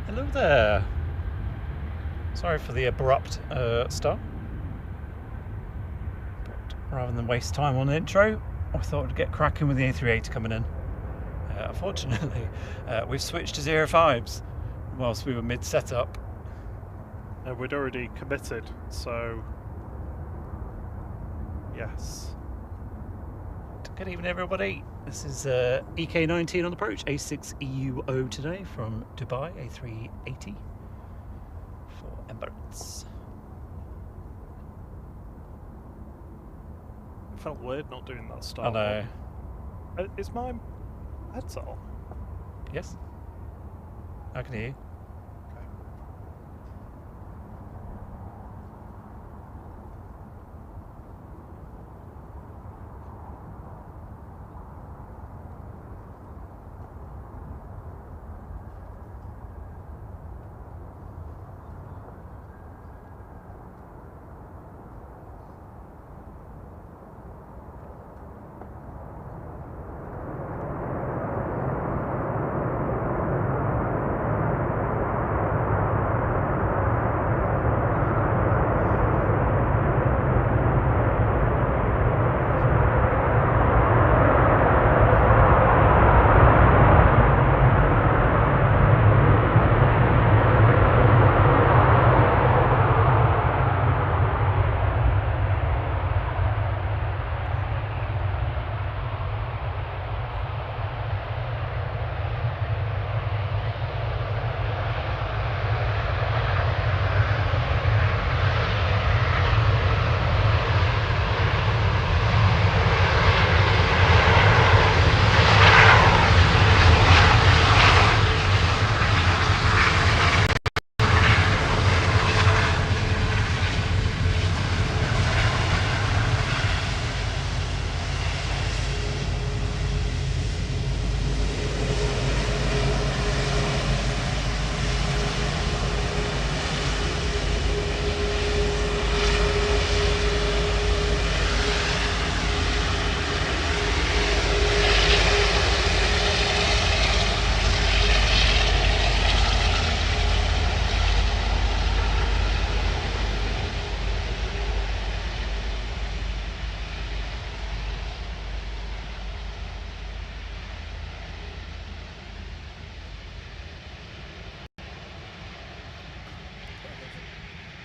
Hello there. Sorry for the abrupt start. But rather than waste time on the intro, I thought I'd get cracking with the A380 coming in. Unfortunately, we've switched to 05s whilst we were mid-setup. We'd already committed, so yes. Good evening, everybody. This is EK19 on approach, A6EUO today from Dubai, A380 for Emirates. It felt weird not doing that start. I know. Is my headset on? Yes, I can hear you. Okay.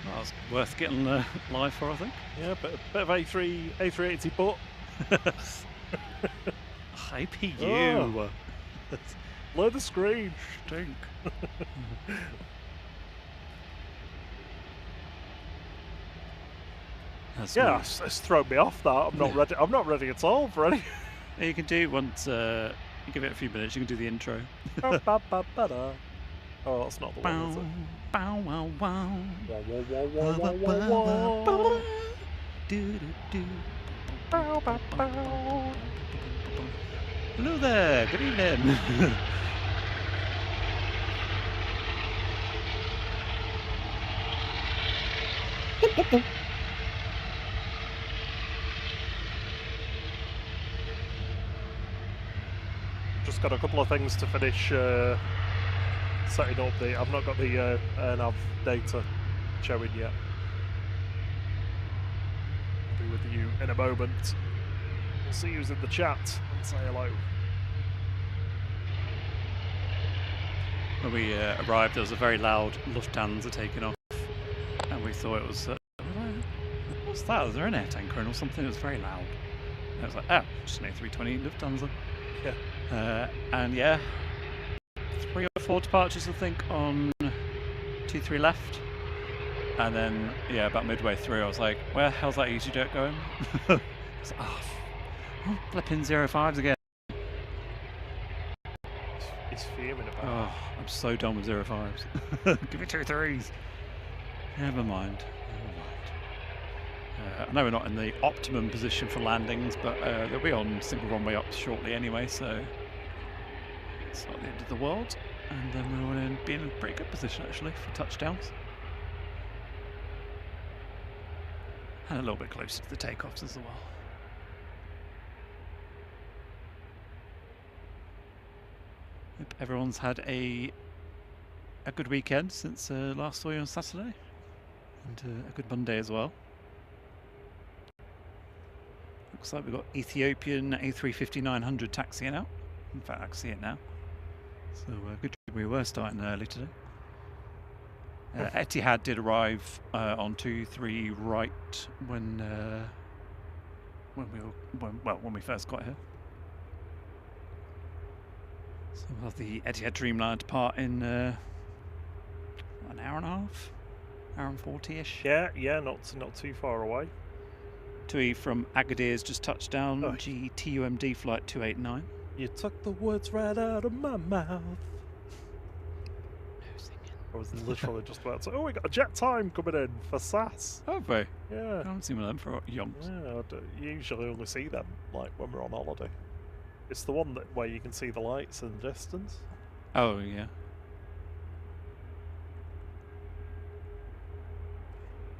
Well, that was worth getting live for, I think. Yeah, but a bit of A380 butt. IPU. Load the screen. Stink. Yeah, it's thrown me off that. I'm not ready. I'm not ready at all for any. You can do once you give it a few minutes. You can do the intro. Oh, that's not the one, is it? Bow wow wow. Hello there. Good evening. Just got a couple of things to finish setting up. I've not got the nav data showing yet. I'll be with you in a moment. We'll see who's in the chat and say hello. When we arrived, there was a very loud Lufthansa taking off, and we thought it was. What's that? Was there an air tanker in or something? It was very loud. And I was like, oh, just an A320 Lufthansa. Yeah. And yeah, 3 or 4 departures, I think, on T3 left. And then, yeah, about midway through, I was like, where the hell's that EasyJet going? I was like, oh, flipping 05s again. He's fuming about it. Oh, I'm so done with 05s. Give me 2 3s. Never mind. I know we're not in the optimum position for landings, but they'll be on single runway ups shortly anyway, so it's not the end of the world. And then we'll be in a pretty good position actually for touchdowns. And a little bit closer to the takeoffs as well. Hope everyone's had a a good weekend since last saw you on Saturday, and a good Monday as well. Looks like we've got Ethiopian A350-900 taxiing out. In fact, I can see it now. So good job we were starting early today. Etihad did arrive on 2-3 right when we first got here. So we'll have the Etihad Dreamliner depart in an hour and a half, hour and 40-ish. Yeah, not too far away. TUI from Agadir's just touched down. GTUMD flight 289. You took the words right out of my mouth. I was literally just about to say, oh, we got a jet time coming in for SAS. Have we? Yeah. I haven't seen one of them for yonks. Yeah, you usually only see them like when we're on holiday. It's the one where you can see the lights in the distance. Oh, yeah.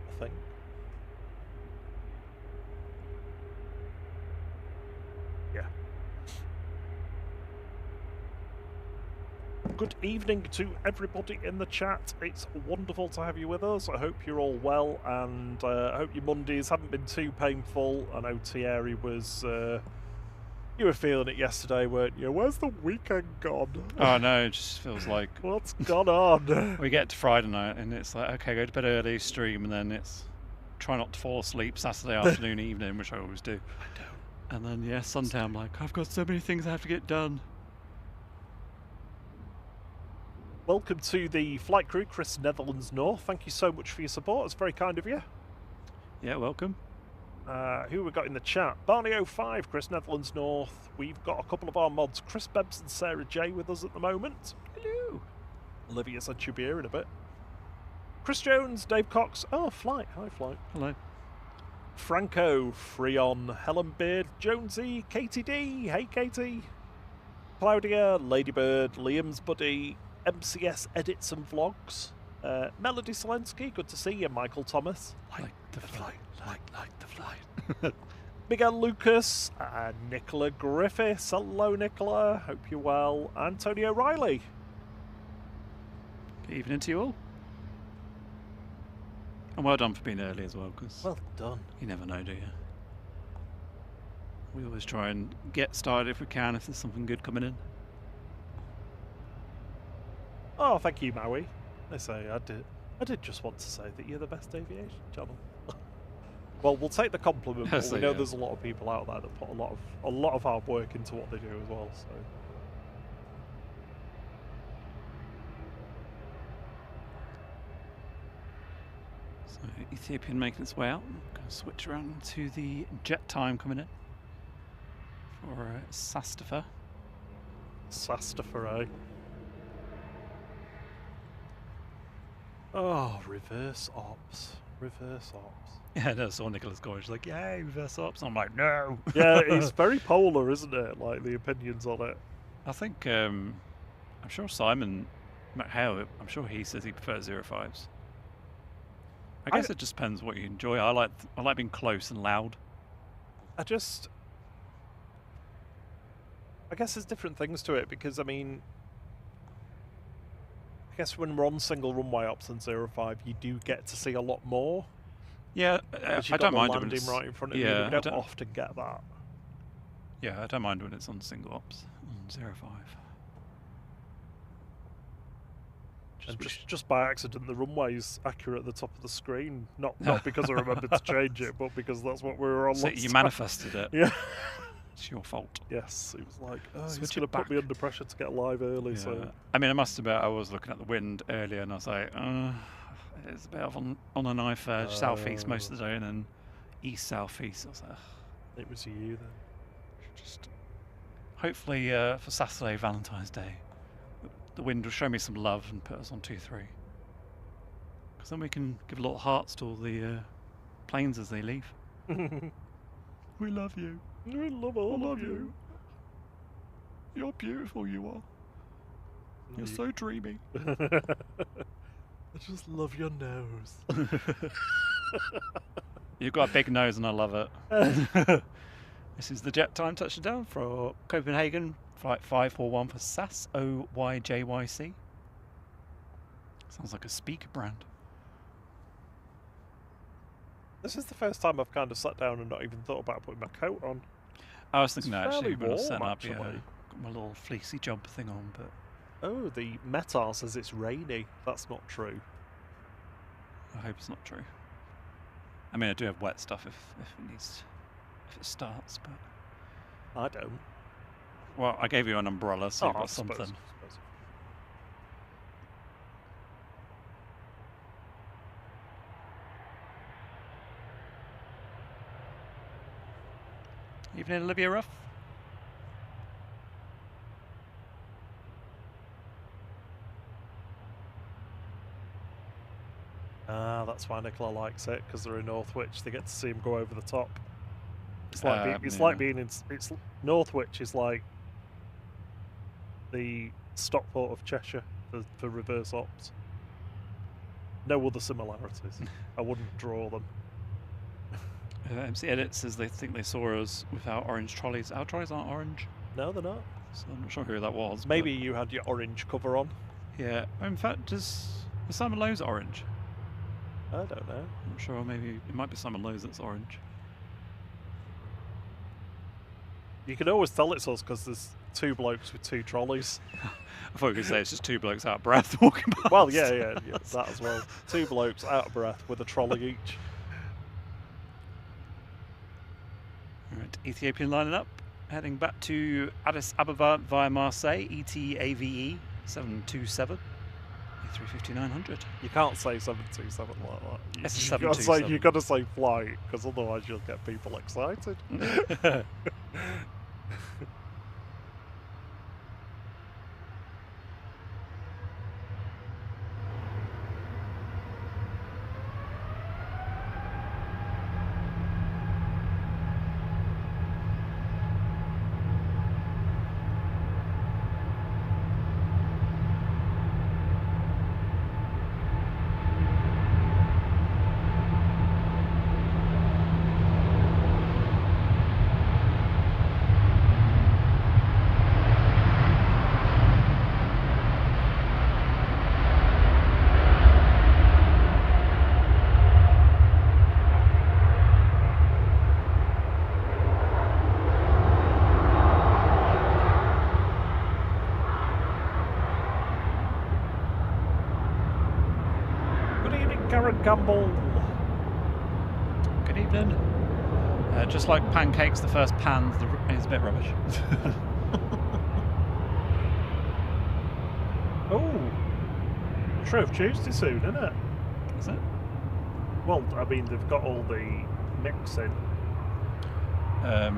I think. Yeah. Good evening to everybody in the chat. It's wonderful to have you with us. I hope you're all well, and I hope your Mondays haven't been too painful. I know Thierry was... you were feeling it yesterday, weren't you? Where's the weekend gone? Oh no, it just feels like... What's gone on? We get to Friday night and it's like, okay, go to bed early, stream, and then it's try not to fall asleep Saturday afternoon, evening, which I always do. I don't. And then, yeah, Sunday I'm like, I've got so many things I have to get done. Welcome to the flight crew, Chris Netherlands North. Thank you so much for your support. It's very kind of you. Yeah, welcome. Who we got in the chat? Barney05, Chris Netherlands North. We've got a couple of our mods, Chris Bebbs and Sarah J, with us at the moment. Hello. Olivia said she'll be here in a bit. Chris Jones, Dave Cox. Oh, Flight. Hi, Flight. Hello. Franco, Freon, Helen Beard, Jonesy, Katie D. Hey, Katie. Claudia, Ladybird, Liam's Buddy, MCS Edits and Vlogs. Melody Selensky, good to see you. Michael Thomas. Like the flight. Like the flight. Miguel Lucas, Nicola Griffiths. Hello, Nicola. Hope you're well. Antonio Riley. Good evening to you all. And well done for being early as well, because Well done. you never know, do you? We always try and get started if we can, if there's something good coming in. Oh, thank you, Maui. I say I did just want to say that you're the best aviation channel. Well, we'll take the compliment, but we know there's a lot of people out there that put a lot of hard work into what they do as well. So Ethiopian making its way out. Going to switch around to the jet time coming in for Sastafa. Sastafa, eh? Oh, reverse ops. Reverse ops. Yeah, no, saw Nicholas going. She's like, yay, reverse ops. I'm like, no. Yeah, it's very polar, isn't it? Like, the opinions on it. I think, I'm sure Simon McHale, I'm sure he says he prefers 05s. I guess it just depends what you enjoy. I like being close and loud. I guess there's different things to it, because, I mean, I guess when we're on single runway ops and 05, you do get to see a lot more. Yeah, I don't mind when it's right in front of you. We don't often get that. Yeah, I don't mind when it's on single ops on 05. And just by accident, the runway's accurate at the top of the screen. Not because I remembered to change it, but because that's what we were on so last you time. manifested it. Yeah. It's your fault. Yes, it was like, oh, he's Switch going it to put me back. under pressure to get live early. Yeah. So I mean, I must admit, I was looking at the wind earlier, and I was like, it's a bit of on a knife edge, southeast most of the day, and then east southeast. I was like, it was you then. just hopefully for Saturday, Valentine's Day, the wind will show me some love and put us on 2-3. Because then we can give little hearts to all the planes as they leave. We love you. We love all of you. You're beautiful, you are. You're so dreamy. I just love your nose. You've got a big nose and I love it. This is the jet time touchdown for Copenhagen, flight 541 for SAS OYJYC. Sounds like a speaker brand. This is the first time I've kind of sat down and not even thought about putting my coat on. I was thinking It's that actually fairly when I was setting warm, up, yeah, actually. got my little fleecy jumper thing on, but Oh, the Metar says it's rainy. That's not true. I hope it's not true. I mean, I do have wet stuff if it starts, but I don't. well, I gave you an umbrella, so you've I got suppose, something. Evening, Olivia Ruff. Ah, that's why Nicola likes it, because they're in Northwich. They get to see him go over the top. It's like like being in. It's Northwich is like the Stockport of Cheshire for reverse ops. No other similarities. I wouldn't draw them. MC Edit says they think they saw us without orange trolleys. Our trolleys aren't orange, No, they're not. so I'm not sure who that was. Maybe you had your orange cover on. But yeah. In fact, does Simon Lowe's orange? I don't know. I'm not sure. Maybe it might be Simon Lowe's that's orange. You can always tell it's us because there's two blokes with two trolleys. I thought you could say it's just two blokes out of breath walking past. Well, yeah, that as well. Two blokes out of breath with a trolley each. Right, Ethiopian lining up, heading back to Addis Ababa via Marseille, ETAVE 727, A350-900. You can't say 727 like that. It's a You've got to 727. you've got to say flight, because otherwise you'll get people excited. Campbell. Good evening. Just like pancakes, the first pan is a bit rubbish. Oh, Shrove Tuesday soon, isn't it? Is it? Well, I mean, they've got all the mix in. I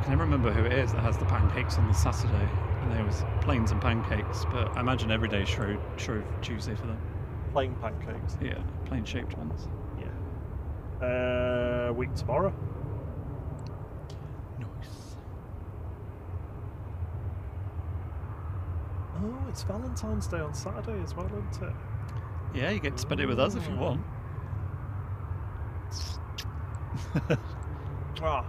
can never remember who it is that has the pancakes on the Saturday. And there was planes and pancakes, but I imagine every day Shrove Tuesday for them. Plain pancakes. Yeah, plain shaped ones. Yeah. Week tomorrow. Nice. Oh, it's Valentine's Day on Saturday as well, isn't it? Yeah, you get to spend it with us if you want. Ah.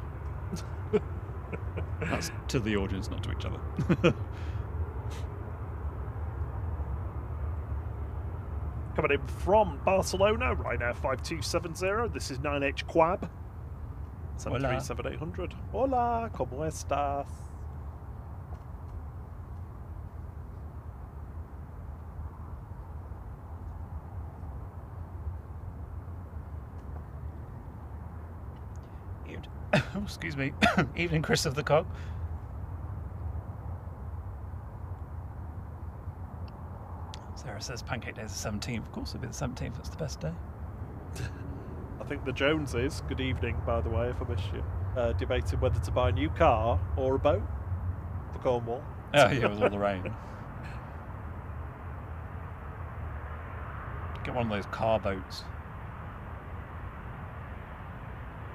That's to the audience, not to each other. Coming in from Barcelona, Ryanair 5270. This is 9H Quab. 737-800. Hola, ¿cómo estás? Oh, excuse me. Evening, Chris of the Cog. Sarah says Pancake Day is the 17th. Of course, it'll be the 17th. That's the best day. I think the Joneses, good evening, by the way, if I missed you, debated whether to buy a new car or a boat for Cornwall. Oh, yeah, with all the rain. Get one of those car boats.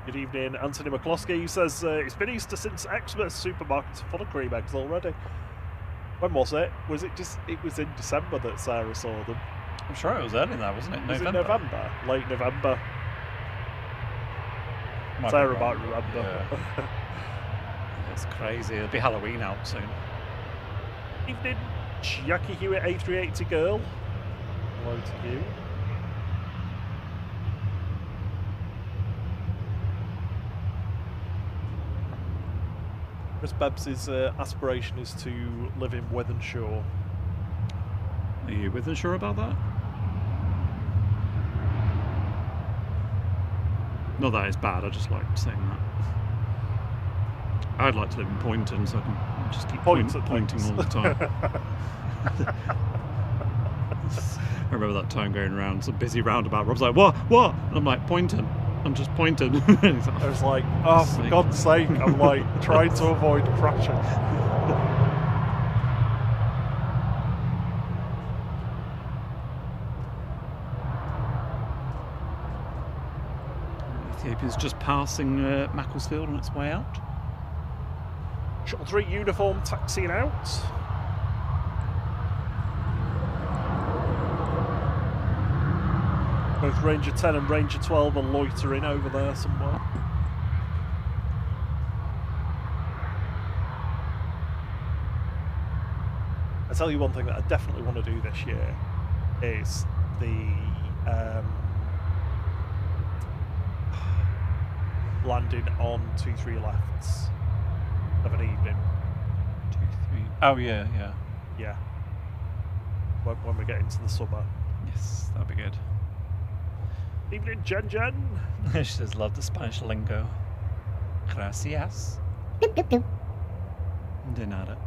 Good evening, Anthony McCloskey says it's been Easter since Xmas. Supermarkets are full of cream eggs already. When was it? Was it just? It was in December that Sarah saw them. I'm sure it was early now, wasn't it? Was November. it November? Late November. Might Sarah be might wrong. remember. Yeah. It's crazy. It'll be Halloween out soon. Evening, Jackie Hewitt A380 girl. Hello to you. Chris Bebbs' aspiration is to live in Wythenshawe. Are you with us sure about that? Not that it's bad, I just like saying that. I'd like to live in Poynton so I can just keep pointing all the time. I remember that time going around some busy roundabout. Rob's like, what? And I'm like, Poynton. I'm just pointing. I was like, oh, for God's sake. I'm like trying to avoid crashing. Ethiopia's just passing Macclesfield on its way out. Shuttle 3 uniform taxiing out. Both Ranger 10 and Ranger 12 are loitering over there somewhere. I tell you one thing that I definitely want to do this year is the landing on 2-3 lefts of an evening. 2-3. Oh yeah. Yeah. When we get into the summer. Yes, that'd be good. Evening, Jen. She says, love the Spanish lingo. Gracias. De nada.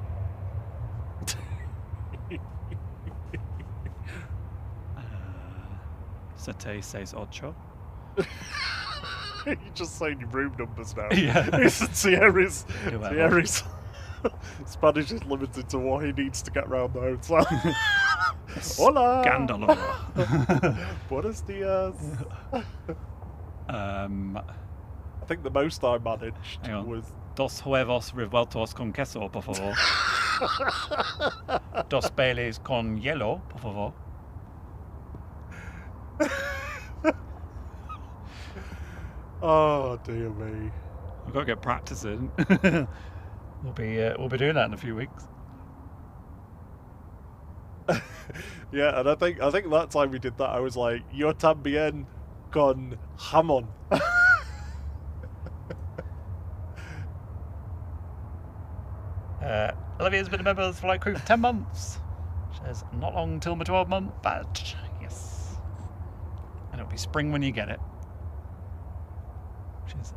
Sete seis ocho. You're just saying your room numbers now. Yeah. It's Thierry's Spanish is limited to what he needs to get round the hotel. Hola! Scandalo. Buenos dias. I think the most I managed was... Dos huevos revueltos con queso, por favor. Dos Baileys con hielo, por favor. Oh dear me. I've got to get practicing. We'll be doing that in a few weeks. Yeah, and I think that time we did that, I was like, yo también con jamón. Olivia's been a member of the flight crew for 10 months. She says, not long till my 12-month badge. Yes. And it'll be spring when you get it. Which is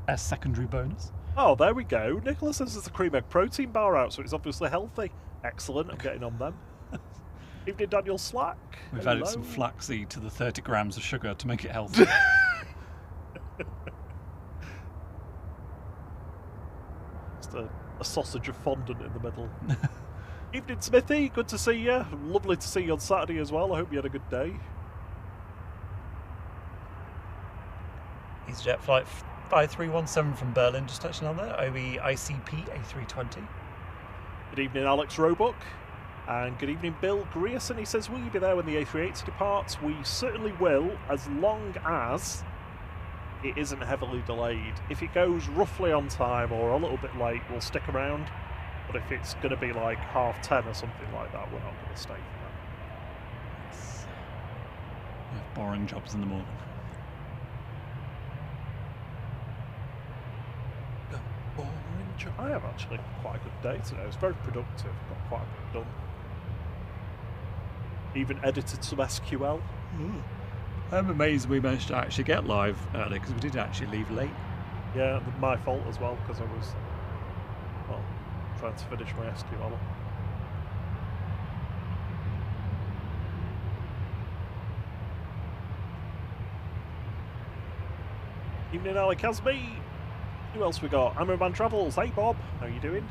a secondary bonus. Oh, there we go. Nicholas says there's a cream egg protein bar out, so it's obviously healthy. Excellent, I'm getting on them. Evening, Daniel Slack. We've Hello. added some flaxseed to the 30 grams of sugar to make it healthy. Just a sausage of fondant in the middle. Evening, Smithy. Good to see you. Lovely to see you on Saturday as well. I hope you had a good day. EasyJet flight 5317 from Berlin, just touching on there. OE ICP A320. Good evening, Alex Roebuck. And good evening, Bill Grierson. He says, will you be there when the A380 departs? We certainly will, as long as it isn't heavily delayed. If it goes roughly on time or a little bit late, we'll stick around. But if it's going to be like 10:30 or something like that, we're not going to stay for that. Yes. We have boring jobs in the morning. I have actually quite a good day today. It was very productive. Got quite a bit done. Even edited some SQL. I'm amazed we managed to actually get live early because we did actually leave late. Yeah, my fault as well because I was, well, trying to finish my SQL. Evening, Ali Casby. Who else we got? Ammerman Travels. Hey, Bob. How you doing?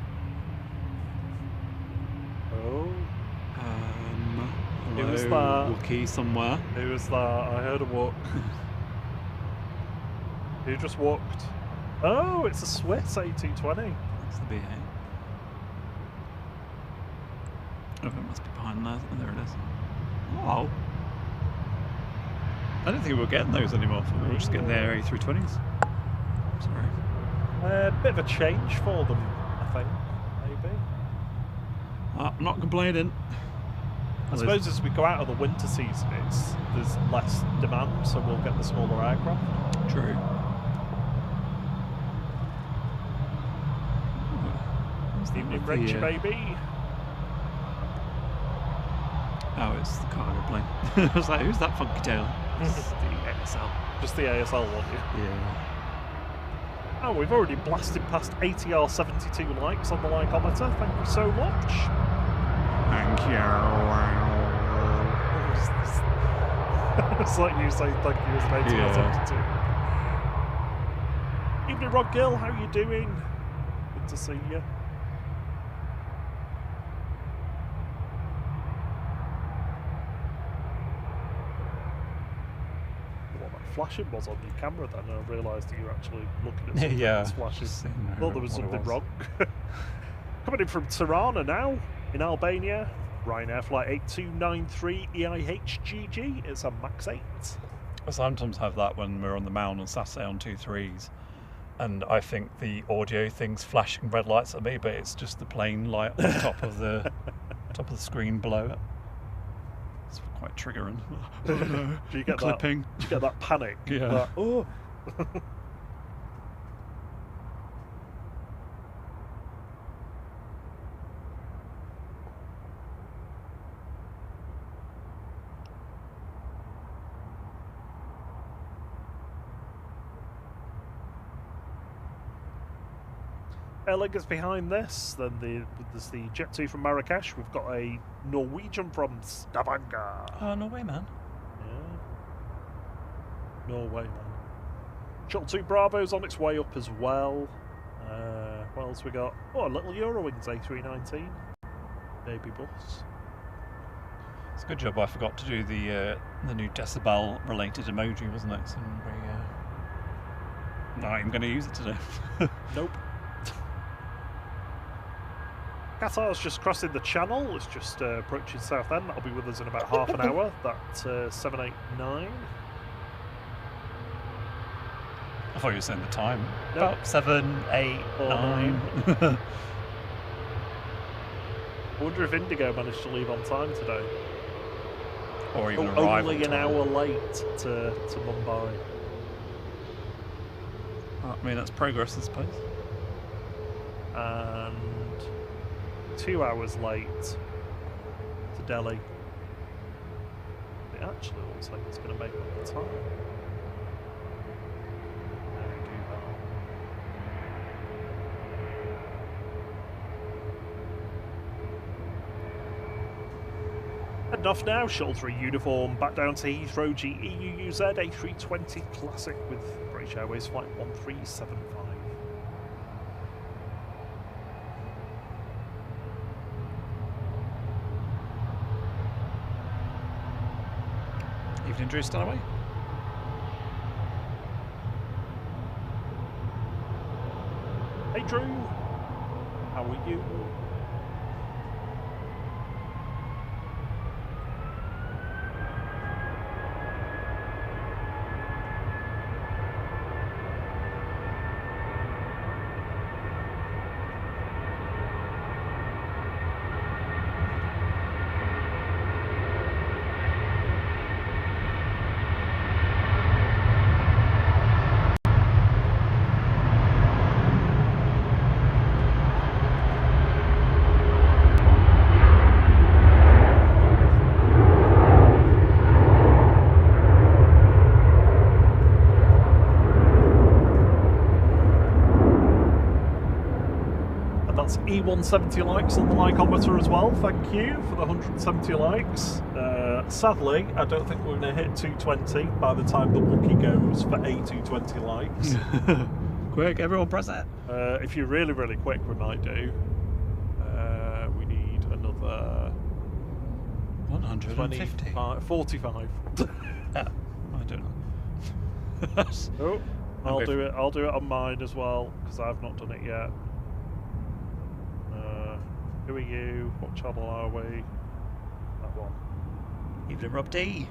Oh. Hello, Who was that? Wookie somewhere. Who was that? I heard a walk. Who just walked? Oh, it's a Swiss A220. That's the BA. Oh, it must be behind there. Oh, there it is. Oh. I don't think we were getting those anymore. We were just getting their A320s. Sorry. Bit of a change for them, I think, maybe. I'm not complaining. I suppose as we go out of the winter season, there's less demand, so we'll get the smaller aircraft. True. Evening Rachel, baby. Oh, it's the cargo plane. I was like, who's that funky tail? It's the ASL. Just the ASL one, Yeah. Oh, we've already blasted past ATR 72 likes on the likeometer. Thank you so much. Thank you. It's like you say thank you as an ATR 72. Evening, Rod Gill. How are you doing? Good to see you. Flashing was on your camera then, and I realised that you were actually looking at something that's flashing. I thought there was something wrong. Coming in from Tirana now, in Albania, Ryanair flight 8293 EIHGG. It's a MAX 8. I sometimes have that when we're on the Mount on Saturday on 2.3s, and I think the audio thing's flashing red lights at me, but it's just the plane light on the top of the screen below it. It's quite triggering. Do you get clipping? Do you get that panic? Yeah. Like, oh. Aer Lingus behind this, then there's the Jet 2 from Marrakesh. We've got a Norwegian from Stavanger. Oh, Norway, man. Yeah. Norway, man. Shuttle 2 Bravo's on its way up as well. What else we got? Oh, a little Eurowings A319. Baby bus. It's a good job I forgot to do the new decibel related emoji, wasn't it? So not even going to use it today. Nope. Qatar's just crossing the channel. It's just approaching Southend. That'll be with us in about half an hour. That's 789. I thought you were saying the time. Nope. About 7, 8, 9. I wonder if Indigo managed to leave on time today. Or even arrive only on an time. hour late to Mumbai. I mean, that's progress, I suppose. And 2 hours late to Delhi. It actually looks like it's going to make up the time. There we do that. Heading off now, Shuttle 3 uniform, back down to Heathrow GEUUZ A320 Classic with British Airways flight 1375. Evening, Drew Stanaway. Hey Drew, how are you? E170 likes on the likeometer as well. Thank you for the 170 likes. Sadly, I don't think we're going to hit 220 by the time the Wookiee goes for a 220 likes. Quick, everyone press that. If you're really, really quick, we might do. We need another 150. 45. I don't know. Oh, I'll do it. I'll do it on mine as well because I've not done it yet. Who are you? What channel are we? That one. Evening, Rob D.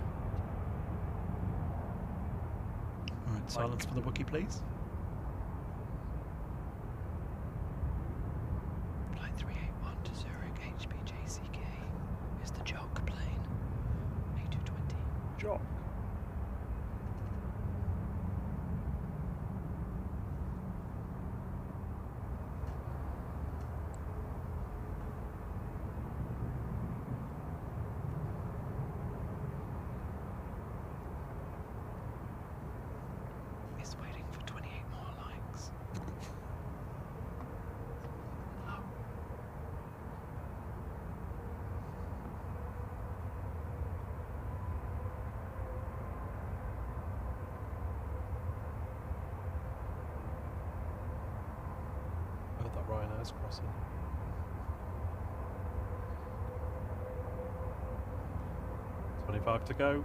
Alright, silence for the Wookiee, please. Flight 381 to Zurich, HBJCK is the jog plane. shock. It's waiting for 28 more likes. I heard that Ryanair's crossing. $25 to go.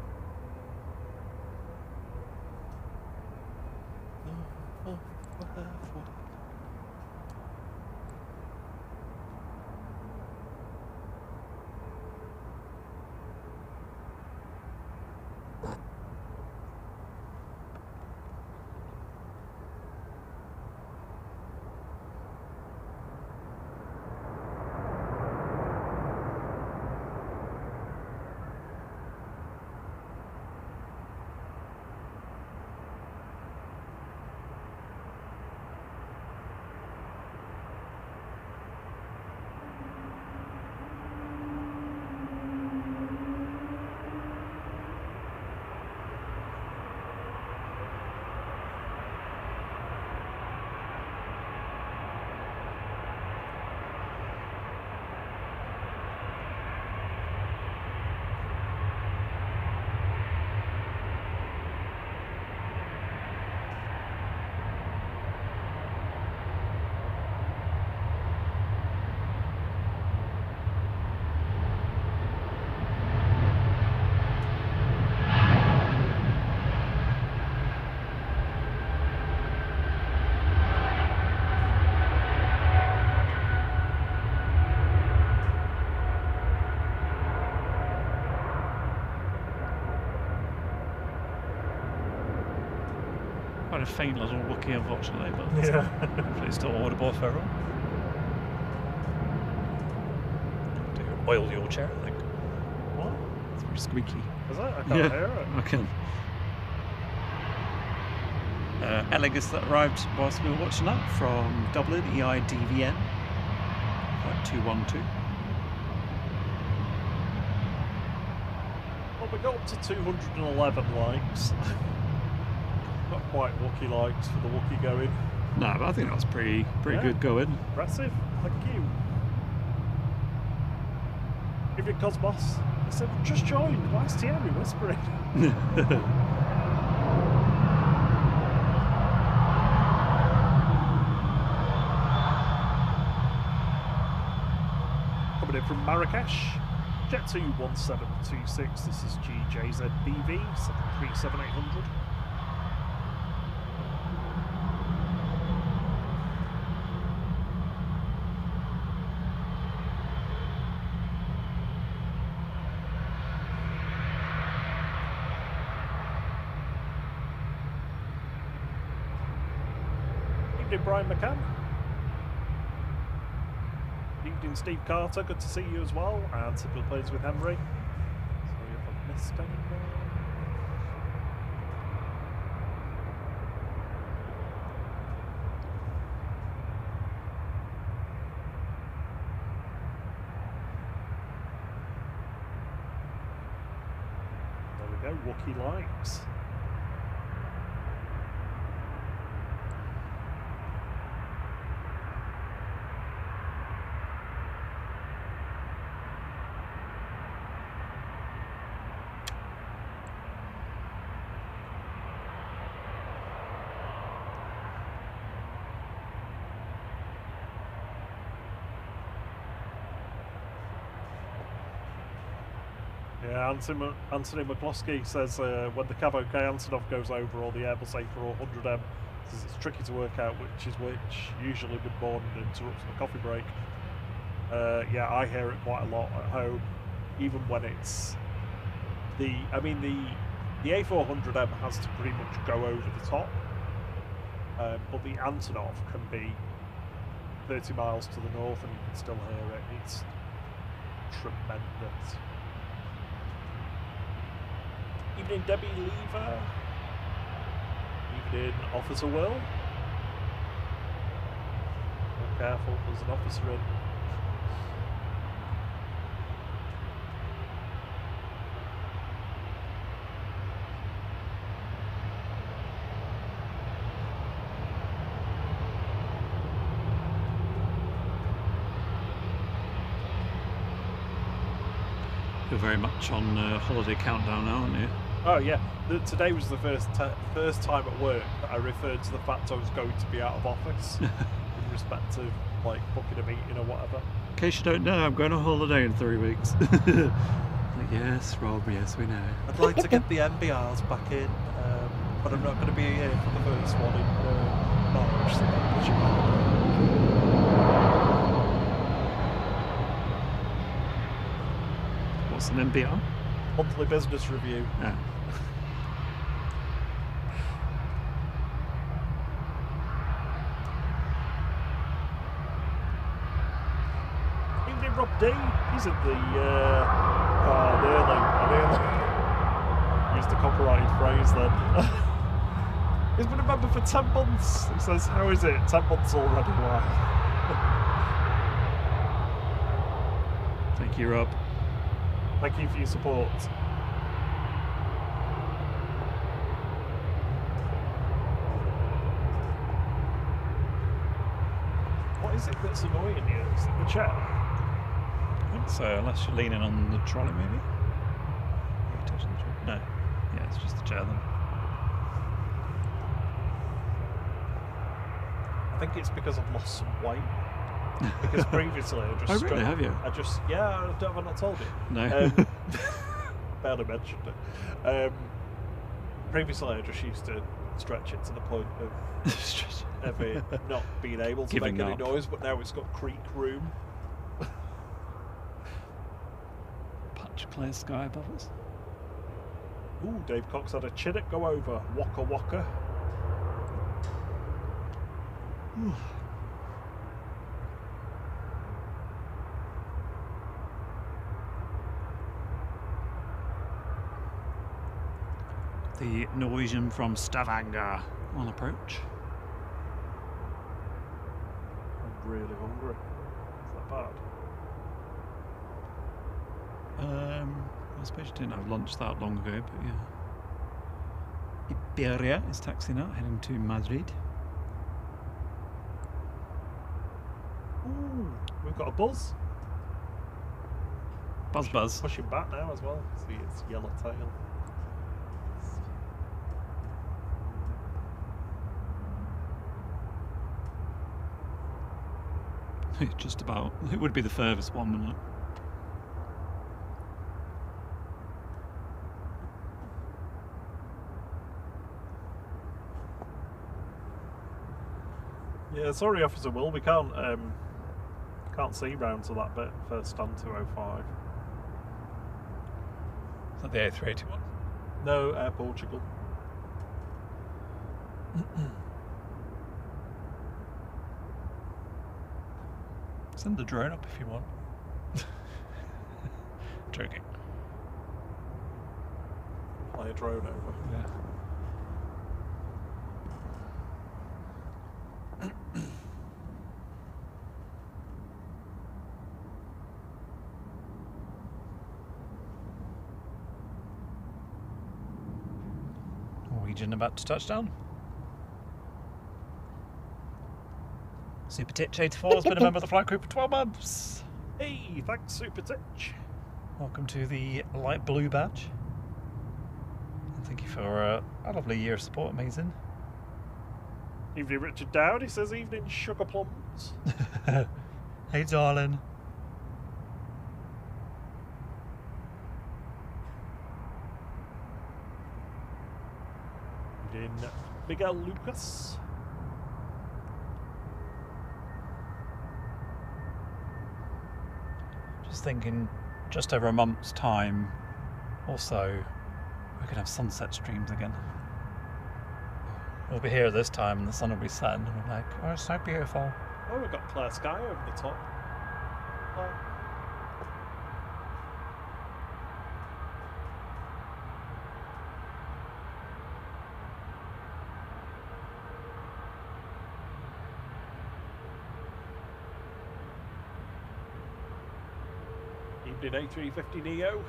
Quite a faint little Wookiee, unfortunately, but Yeah. hopefully it's still audible for everyone. To oil your chair, I think. What? It's very squeaky. Is it? I can't Yeah. hear it. I can. Elegus that arrived whilst we were watching that from Dublin, EIDVN, flight 212. Well, we got up to 211 likes. Not quite Wookiee likes for the Wookiee going. No, but I think that's pretty Yeah. good going. Impressive. Thank you. Give it Cosmos. I said, just joined. Why is Thierry whispering? Coming in from Marrakesh. Jet 21726. This is GJZBV 737800. Evening, Brian McCann. Evening, Steve Carter. Good to see you as well. And Simple Plays with Henry. Sorry if I've missed anyone. There we go. Wookiee likes. Yeah, Anthony McCloskey says when the Cav OK Antonov goes over or the Airbus A380 says it's tricky to work out which is which, usually mid-morning interrupts the coffee break. Yeah, I hear it quite a lot at home, even when it's the A400M has to pretty much go over the top, but the Antonov can be 30 miles to the north and you can still hear it. It's tremendous. Evening, Debbie Lever. Evening, Officer Will. Oh, careful, there's an officer in. You're very much on holiday countdown now, aren't you? Oh yeah, today was the first time at work that I referred to the fact I was going to be out of office in respect to like booking a meeting or whatever. In case you don't know, I'm going on holiday in 3 weeks. Like, yes, Rob, yes, we know. I'd like to get the MBRs back in, but I'm not going to be here for the first one in March. So I'm pushing back. What's an MBR? Monthly business review. Yeah. Evening, Rob D. He's at the nearly used the copyrighted phrase then. He's been a member for 10 months. He says, how is it? 10 months already? Why? Thank you, Rob. Thank you for your support. What is it that's annoying you? Is it the chair? I think so, unless you're leaning on the trolley, maybe? Are you touching the trolley? No. Yeah, it's just the chair then. I think it's because I've lost some weight. Because previously I just... Oh, really? Have you? Yeah, have I not told you? No. Barely mentioned it. Previously I just used to stretch it to the point of it not being able to Giving make any up. noise, but now it's got creak room. Patch clear sky above us. Ooh, Dave Cox had a Chinook go over. Waka waka. Ooh. The Norwegian from Stavanger on approach. I'm really hungry. Is that bad? I suppose you didn't have lunch that long ago, but yeah. Iberia is taxiing out, heading to Madrid. Ooh, we've got a buzz. Buzz. Pushing back now as well. See its yellow tail. Just about. It would be the furthest one, wouldn't it? Yeah, sorry, Officer Will, we can't see round to that bit for stand 205. Is that the A380 one? No, Air Portugal. Send the drone up if you want. Joking. Fly a drone over. Yeah. Norwegian about to touch down. Super Titch 84 has been a member of the flight crew for 12 months. Hey, thanks, Super Titch. Welcome to the light blue badge. And thank you for a lovely year of support, amazing. Evening, Richard Dowd. He says, evening, sugar plums. Hey, darling. Evening, Miguel Lucas. Just thinking, just over a month's time or so, we could have sunset streams again. We'll be here this time and the sun will be setting and we're like, oh, it's so beautiful. Oh, we've got clear sky over the top. Oh. Evening A350neo.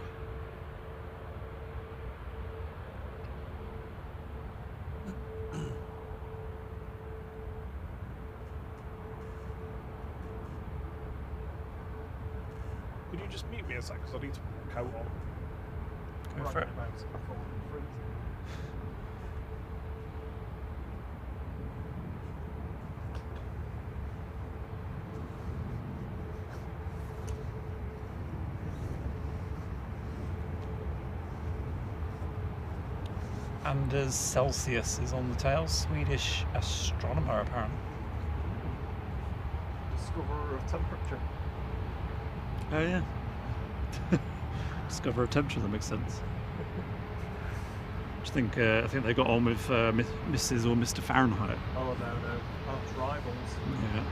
Could you just mute me a sec, because I need to put my coat on. Go for it. Anders Celsius is on the tail, Swedish astronomer apparently. Discoverer of temperature. Oh yeah. Discover a temperature, that makes sense. I think they got on with Mrs. or Mr. Fahrenheit. Oh no, arch rivals. Yeah.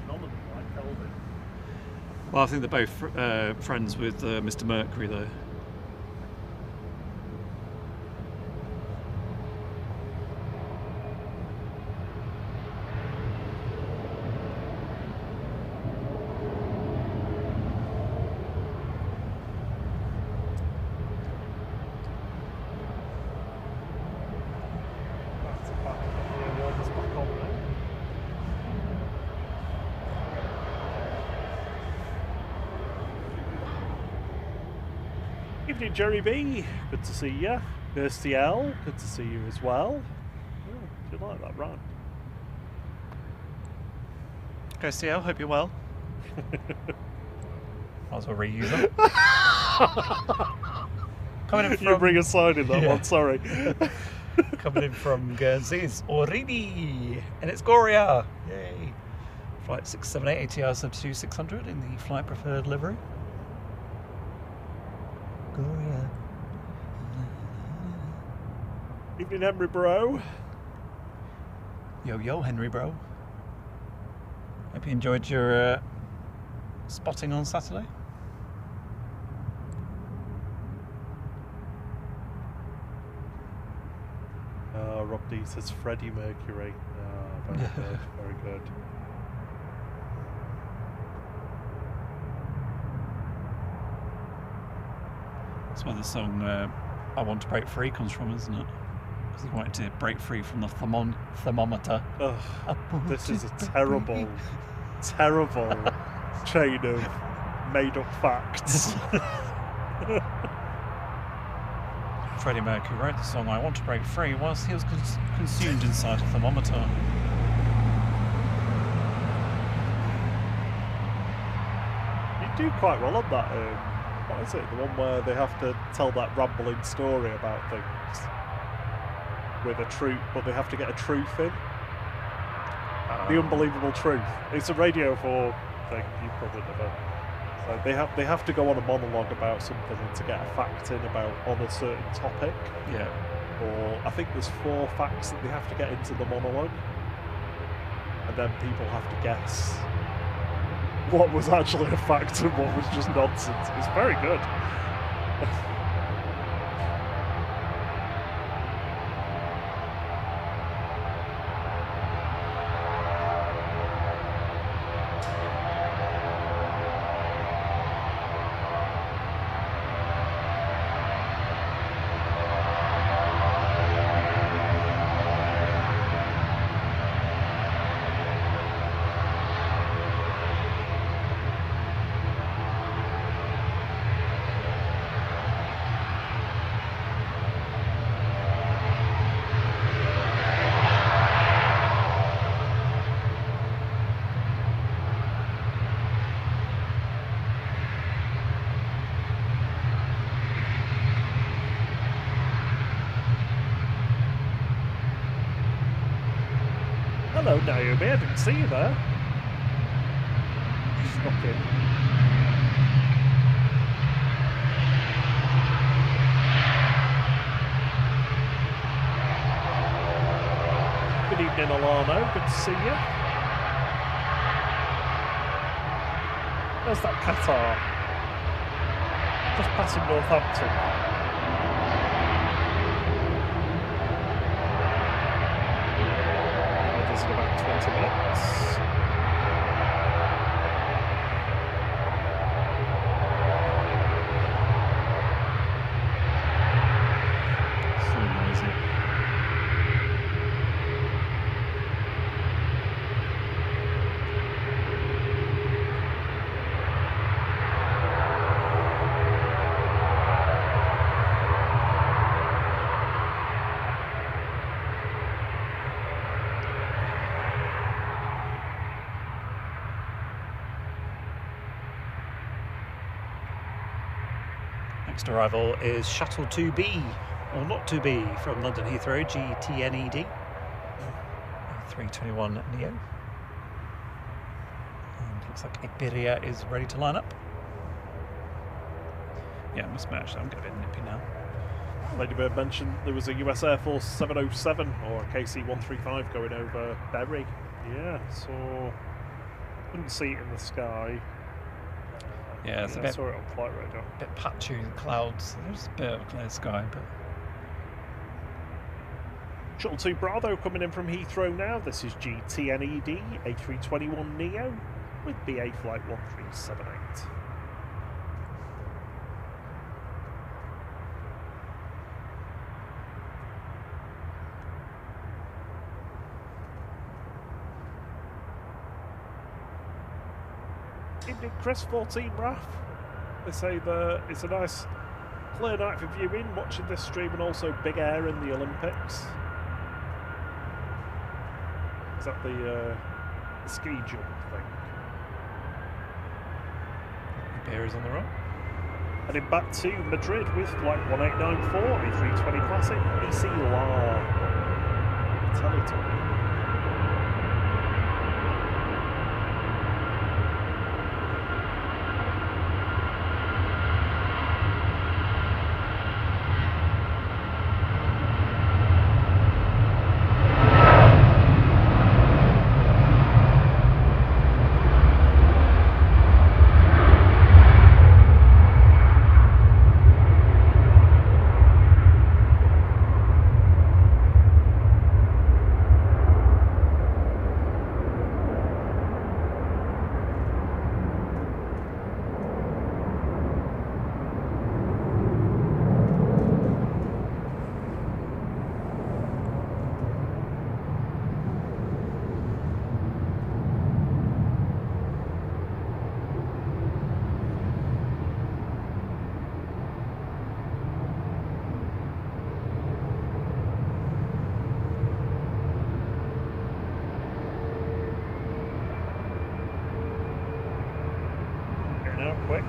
Phenomenal, like Kelvin. Well, I think they're both friends with Mr. Mercury, though. Evening, Jerry B. Good to see you. Kirsty L. Good to see you as well. Oh, do you like that run? Kirsty L, hope you're well. Might as well reuse it. Coming in from... You bring a sign in that one, sorry. Coming in from Guernsey's Oridi, and it's Goria. Yay! Flight 678 ATR sub 2600 in the flight preferred livery. Goria. Evening, Henry Bro. Yo, Henry Bro. Hope you enjoyed your spotting on Saturday. Rob D says Freddie Mercury. Very good, very good. That's where the song I Want to Break Free comes from, isn't it? Because he wanted to break free from the thermometer. Ugh, this is a terrible, terrible chain of made-up facts. Freddie Mercury wrote the song I Want to Break Free whilst he was consumed inside a thermometer. You do quite well on that. What is it? The one where they have to tell that rambling story about things with a truth, but they have to get a truth in. The Unbelievable Truth. It's a Radio 4 thing. You probably never. So they have to go on a monologue about something and to get a fact in about on a certain topic. Yeah. Or I think there's 4 facts that they have to get into the monologue, and then people have to guess what was actually a fact and what was just nonsense. It's very good. Hello, Naomi. I didn't see you there. Snuck in. Good evening, Alano. Good to see you. There's that Qatar. Just passing Northampton. In about 20 minutes. Next arrival is Shuttle 2B, or not 2B, from London Heathrow, GTNED, A321 Neo. And looks like Iberia is ready to line up. Yeah, must match. I'm getting a bit nippy now. Ladybird mentioned there was a US Air Force 707 or a KC-135 going over Bury. Yeah, so couldn't see it in the sky. Yeah, it's a bit. I saw it on flight radar. A bit patchy clouds. There's a bit of a clear sky, but. Shuttle 2 Bravo coming in from Heathrow now. This is GTNED A321 Neo with BA flight 1378. Evening, Chris, 14 RAF. They say that it's a nice clear night for viewing, watching this stream, and also big air in the Olympics. Is that the ski jump thing? Beer is on the right. Heading back to Madrid with flight 1894, A320 Classic, EC La. Teletubby. Quick.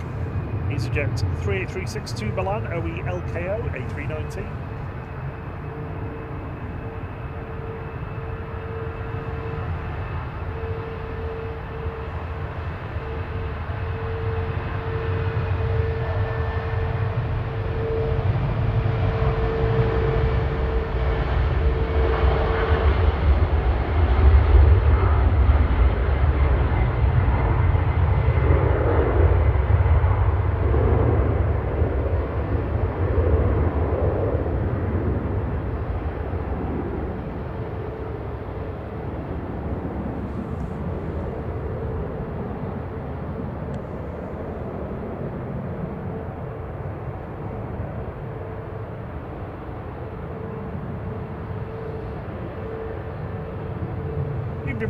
EasyJet 38362 Milan OE LKO A319.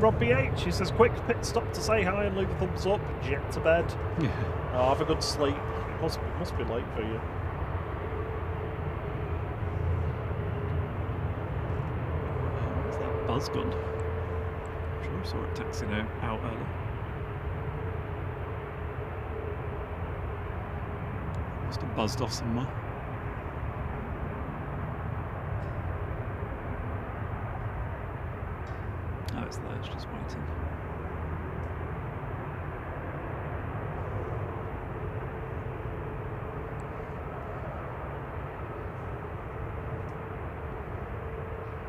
Rob BH, he says, quick pit stop to say hi and leave a thumbs up, jet to bed. Yeah. Oh, have a good sleep. It must be late for you. What's that buzz gun? I'm sure I saw it taxiing out early. Must have buzzed off somewhere. Oh, it's there, it's just waiting.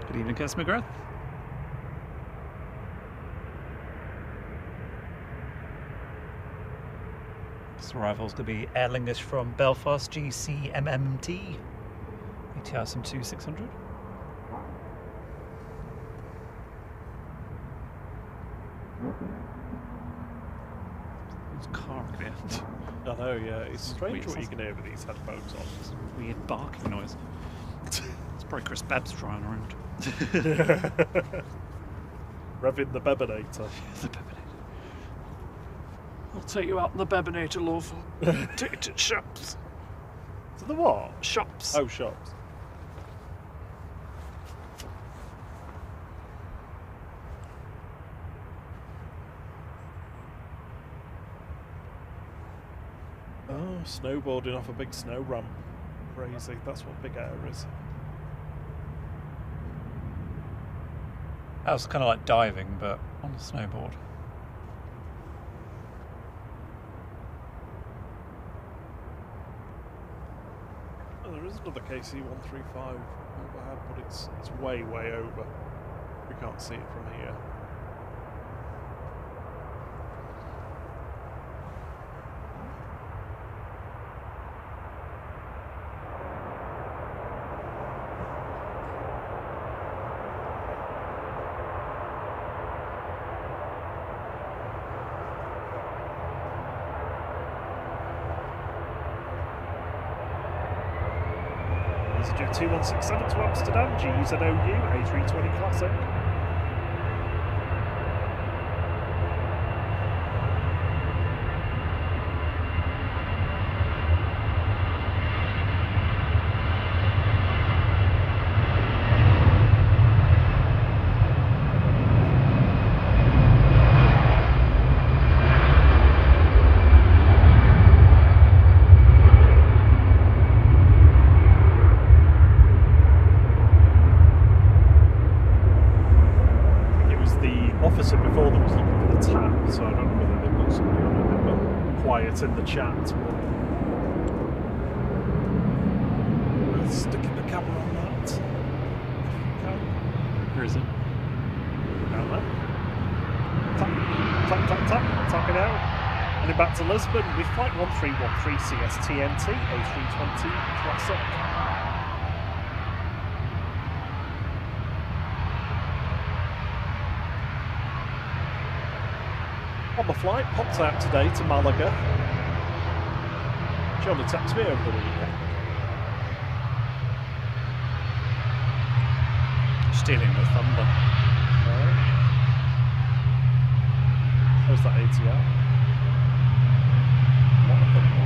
Good evening, Kes McGrath. This arrival is going to be Aer Lingus from Belfast, GCMMT, ATR some 2600. It's car again. I know, yeah. It's strange what you can hear with these headphones on. It's a weird barking noise. It's probably Chris Bebb's driving around. Revving the Bebinator. The Bebinator. I'll take you out in the Bebinator, lawful. Take you to shops. To the what? Shops. Oh, shops. Oh, snowboarding off a big snow ramp. Crazy. That's what big air is. That was kind of like diving, but on a snowboard. Oh, there is another KC-135 overhead, but it's way, way over. We can't see it from here. Jet 2167 to Amsterdam, GZ-OU, A320 Classic. In the chat, but sticking the camera on that. Where is it? Down there. Tap it out. Heading back to Lisbon with flight 1313 CSTNT, A320 Classic. On the flight, popped out today to Malaga. She only texted me over the weekend. Stealing the thunder. Right. There's that ATR. What a thunder.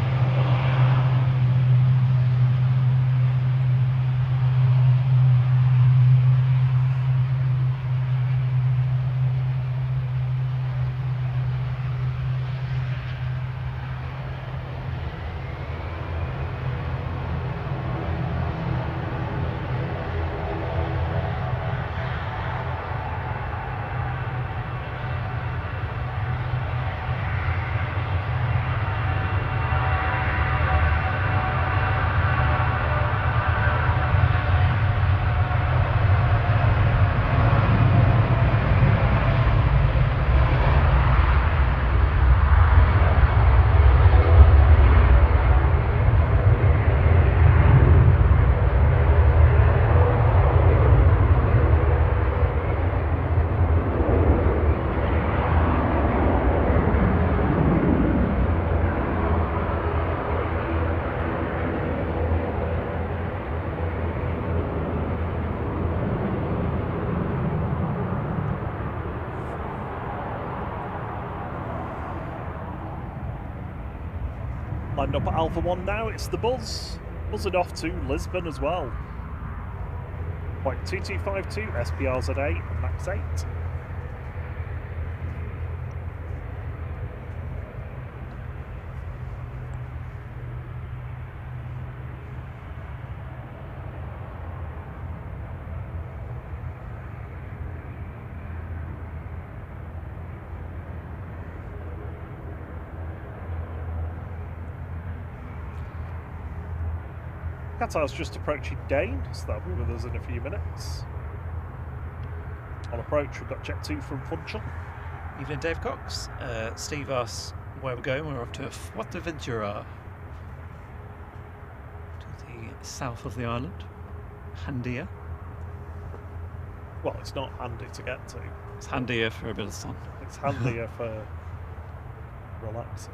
Lined up at Alpha 1 now, it's the Buzz. Buzzing off to Lisbon as well. Flight 2252, SPRZ8 and MAX 8. Qatar's just approaching Dane, so that'll be with us in a few minutes. On approach, we've got Jet 2 from Funchal. Evening, Dave Cox. Steve asks where we're going. We're off to Fuerteventura, to the south of the island. Handier. Well, it's not handy to get to. It's handier for a bit of sun. It's handier for relaxing.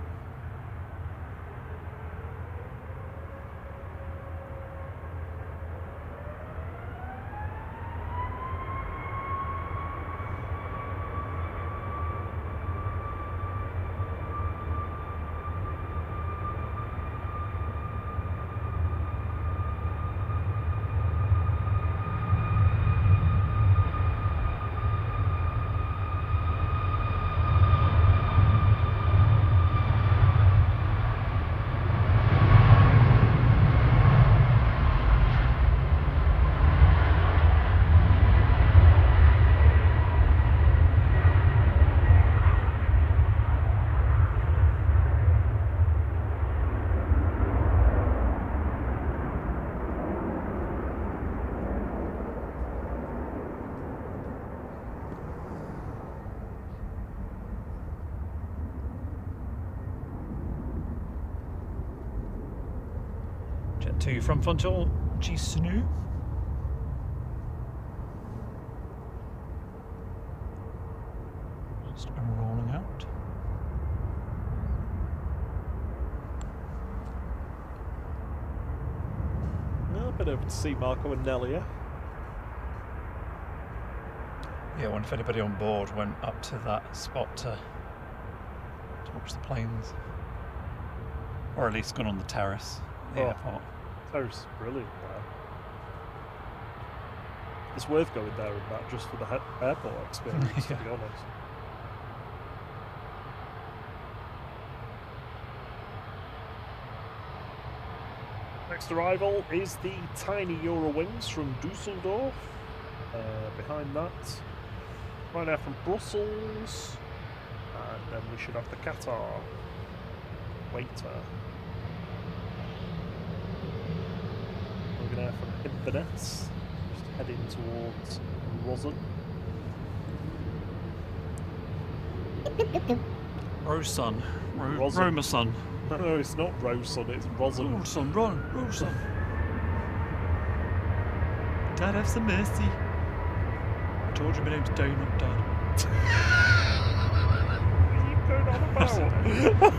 Jet 2 from frontal, G-Snoo. Just rolling out. A bit over to see Marco and Nelia. Yeah, I wonder if anybody on board went up to that spot to watch the planes. Or at least gone on the terrace at the airport. Terrace is brilliant there. It's worth going there and back just for the airport experience, to be honest. Next arrival is the tiny Eurowings from Dusseldorf. Behind that, Ryanair from Brussels, and then we should have the Qatar waiter. Ryanair from Inverness, just heading towards Rosen. Rosen. Rosen. Romerson. No, it's not Rosen, it's Rosen. Rosen, Rosen. Dad, have some mercy. I told you my name's Donut, Dad. What are you going on about?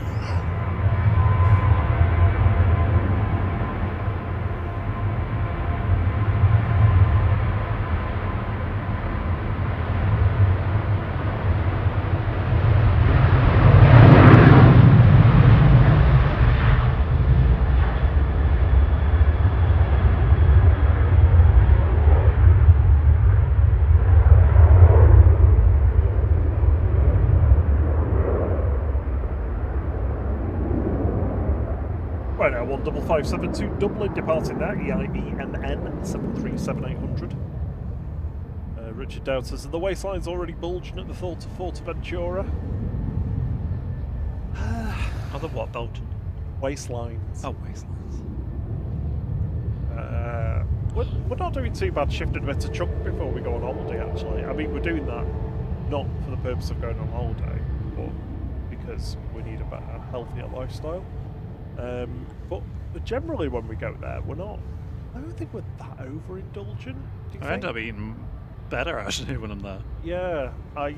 Right now, 15572 Dublin, departing there, EIEMN 737-800. Richard Dowd says, the waistline's already bulging at the thought of Forteventura. Other what, Belgian? Waistlines. Oh, waistlines. We're not doing too bad shifting a bit to truck before we go on holiday, actually. I mean, we're doing that not for the purpose of going on holiday, but because we need a better, healthier lifestyle. But generally when we go there, we're not... I don't think we're that overindulgent. I end up eating better, actually, when I'm there. Yeah.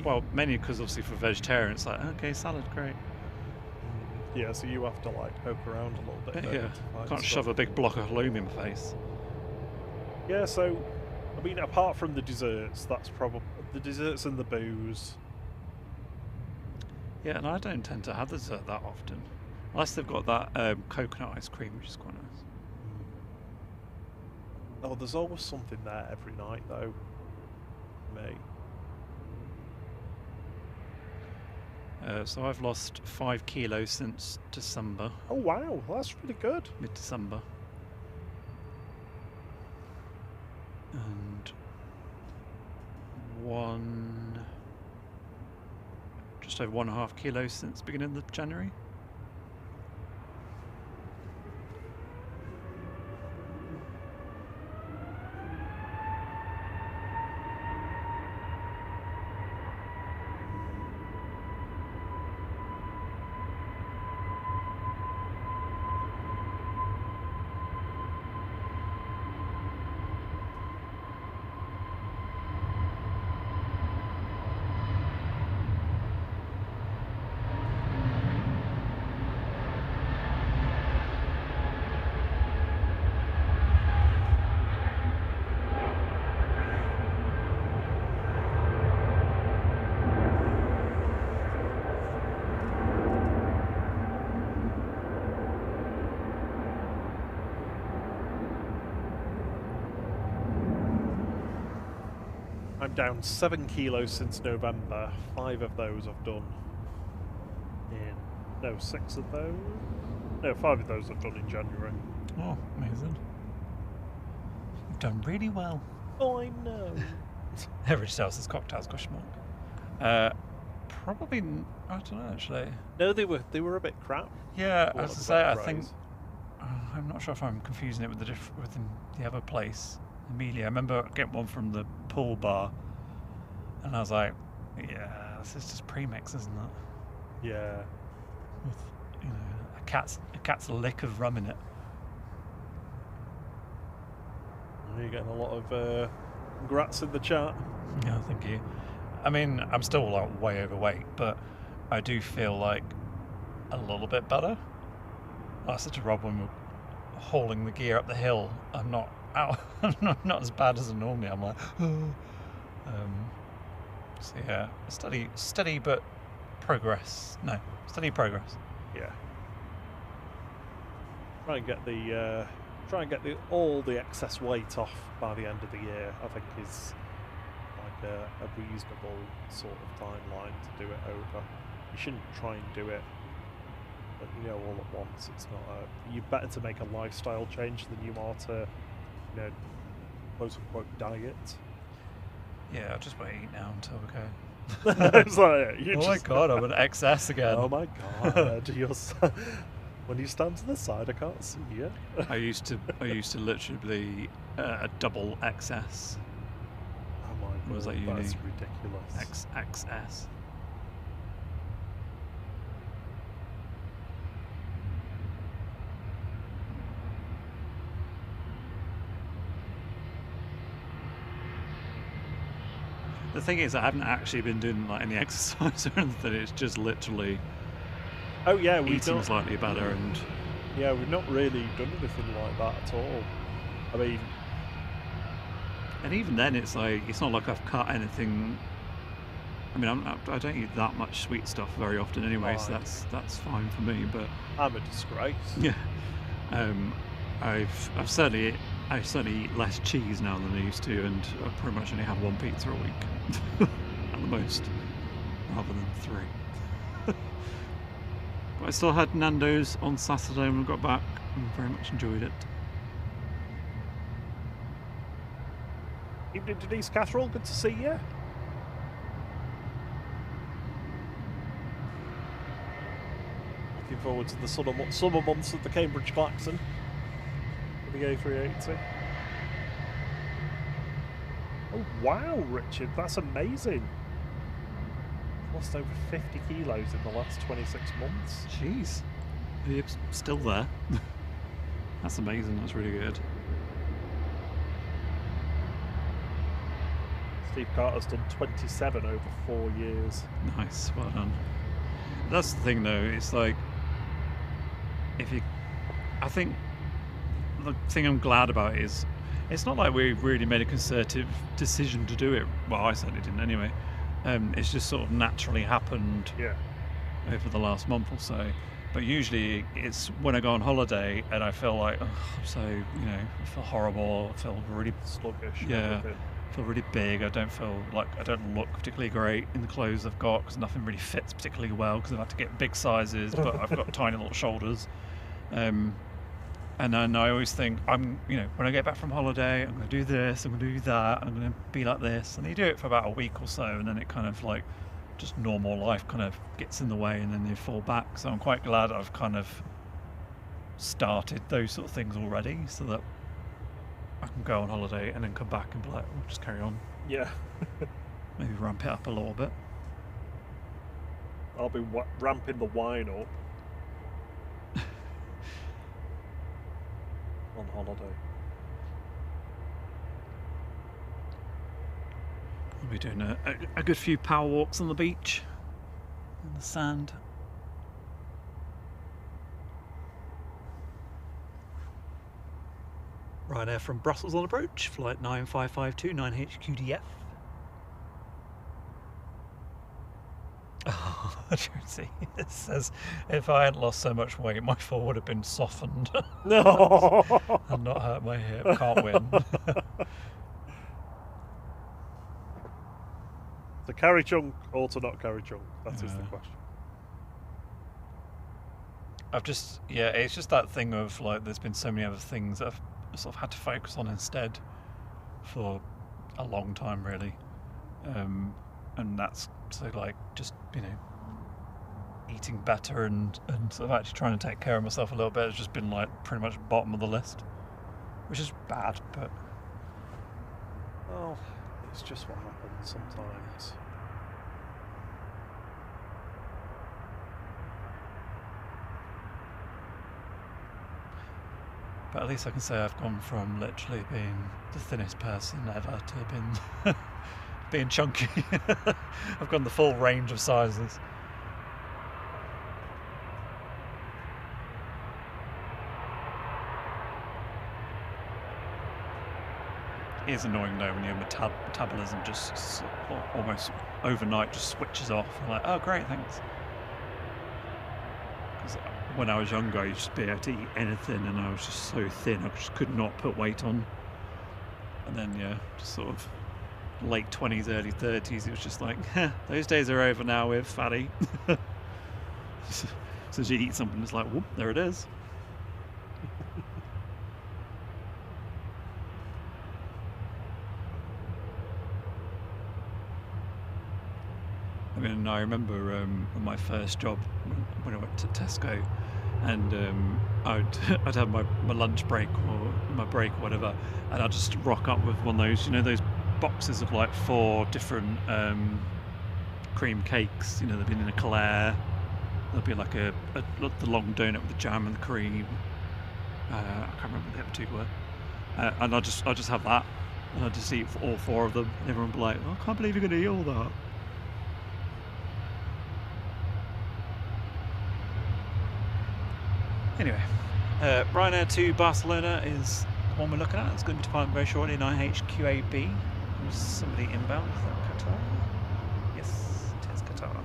Well, mainly because, obviously, for vegetarian, it's like, okay, salad, great. Yeah, so you have to, like, poke around a little bit. Yeah, can't shove a big block of halloumi in my face. Yeah, so, I mean, apart from the desserts, that's probably... The desserts and the booze. Yeah, and I don't tend to have dessert that often. Unless they've got that coconut ice cream, which is quite nice. Oh, there's always something there every night, though. Me. So I've lost 5 kilos since December. Oh, wow. That's really good. Mid-December. And just over 1.5 kilos since beginning of January. I'm down 7 kilos since November. 5 of those I've done in... No, 6 of those? No, 5 of those I've done in January. Oh, amazing. You've done really well. Oh, I know. Average Celsius cocktails, question mark. Probably, I don't know, actually. No, they were a bit crap. Yeah, as I say, I think... I'm not sure if I'm confusing it with the other place. Amelia. I remember getting one from the pool bar, and I was like, "Yeah, this is just premix, isn't it?" Yeah. With a cat's lick of rum in it. You're getting a lot of congrats in the chat. Yeah, thank you. I mean, I'm still like way overweight, but I do feel like a little bit better. I said to Rob when we're hauling the gear up the hill, I'm not out. I'm not as bad as I normally. I'm like, so yeah, steady, but progress. No, steady progress. Yeah. Try and get all the excess weight off by the end of the year. I think is like a reasonable sort of timeline to do it over. You shouldn't try and do it, all at once. It's not. You're better to make a lifestyle change than you are to, quote unquote diet. Yeah, I'll just wait now until we go. It's like, my god, I'm an XS again. Oh my god, when you stand to the side, I can't see you. I used to literally be a double XS. Oh my god, What was that uni? that's ridiculous. XXS. The thing is, I haven't actually been doing like any exercise or anything. It's just literally eating slightly better and. Yeah, we've not really done anything like that at all. I mean, and even then, it's not like I've cut anything. I mean, I don't eat that much sweet stuff very often anyway, so that's fine for me. But I'm a disgrace. Yeah, I certainly eat less cheese now than I used to, and I pretty much only have one pizza a week at the most, rather than 3. But I still had Nando's on Saturday when we got back and very much enjoyed it. Evening, Denise Catherall, good to see you. Looking forward to the summer months at the Cambridge Claxon for the A380. Oh wow, Richard, that's amazing. Lost over 50 kilos in the last 26 months. Jeez, you're still there. That's amazing. That's really good. Steve Carter's done 27 over 4 years. Nice, well done. That's the thing, though. It's like I think the thing I'm glad about is it's not like we really made a concerted decision to do it. Well, I certainly didn't anyway. It's just sort of naturally happened over the last month or so. But usually it's when I go on holiday and I feel like, I feel horrible, I feel really sluggish. Yeah, I feel really big. I don't look particularly great in the clothes I've got because nothing really fits particularly well because I've had to get big sizes, but I've got tiny little shoulders. And then I always think, when I get back from holiday, I'm going to do this, I'm going to do that, I'm going to be like this. And you do it for about a week or so, and then it kind of like just normal life kind of gets in the way, and then you fall back. So I'm quite glad I've kind of started those sort of things already, so that I can go on holiday and then come back and be like, we'll just carry on. Yeah. Maybe ramp it up a little bit. I'll be ramping the wine up. On holiday. I'll be doing a good few power walks on the beach, in the sand. Ryanair from Brussels on approach, flight 9552 9HQDF. Oh, Josie, it says, if I hadn't lost so much weight, my fall would have been softened. No! And not hurt my hip. Can't win. To carry chunk or to not carry chunk? That is the question. It's just that thing of like, there's been so many other things that I've sort of had to focus on instead for a long time, really. And that's so like just eating better and sort of actually trying to take care of myself a little bit has just been like pretty much bottom of the list, which is bad, but well, it's just what happens sometimes. But at least I can say I've gone from literally being the thinnest person ever to being being chunky. I've gone the full range of sizes. It is annoying though when your metabolism just almost overnight just switches off. I'm like, oh great, thanks. Because when I was younger, I used to be able to eat anything, and I was just so thin, I just could not put weight on. And then yeah, just sort of late 20s, early 30s, it was just like, those days are over now with fatty. So as you eat something, it's like, whoop, there it is. I mean, I remember my first job when I went to Tesco, and I'd have my lunch break or my break or whatever, and I'd just rock up with one of those, you know, those boxes of like 4 different cream cakes. You know, they've been in a Eclair. There'll be like the long donut with the jam and the cream. I can't remember what the other 2 were. And I'll just have that, and I'll just eat all 4 of them. And everyone will be like, oh, I can't believe you're going to eat all that. Anyway, Ryanair to Barcelona is the one we're looking at. It's going to be departing very shortly in IHQAB. There's somebody inbound. Is that Qatar? Yes, it is Qatar.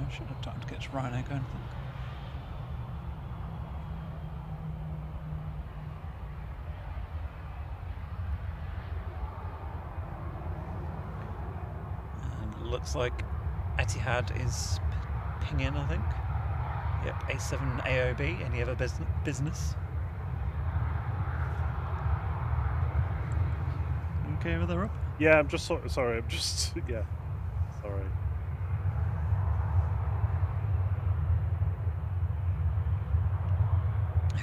Should have time to get to Ryanair going, I think. Looks like Etihad is pinging, I think. Yep, A7 AOB. Any other business? You okay over there, Rob? Yeah, I'm just sorry. I'm just yeah, sorry.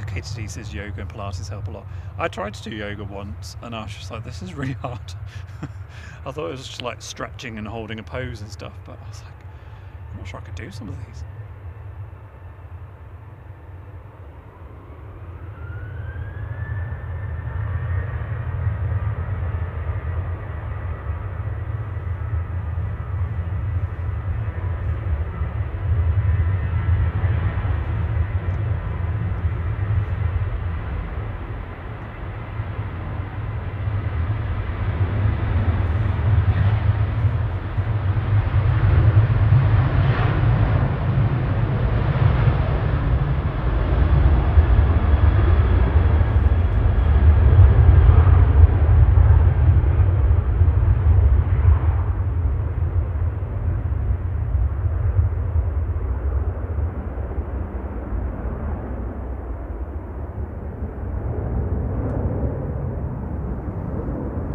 KTD says yoga and Pilates help a lot. I tried to do yoga once, and I was just like, this is really hard. I thought it was just like stretching and holding a pose and stuff, but I was like, I'm not sure I could do some of these.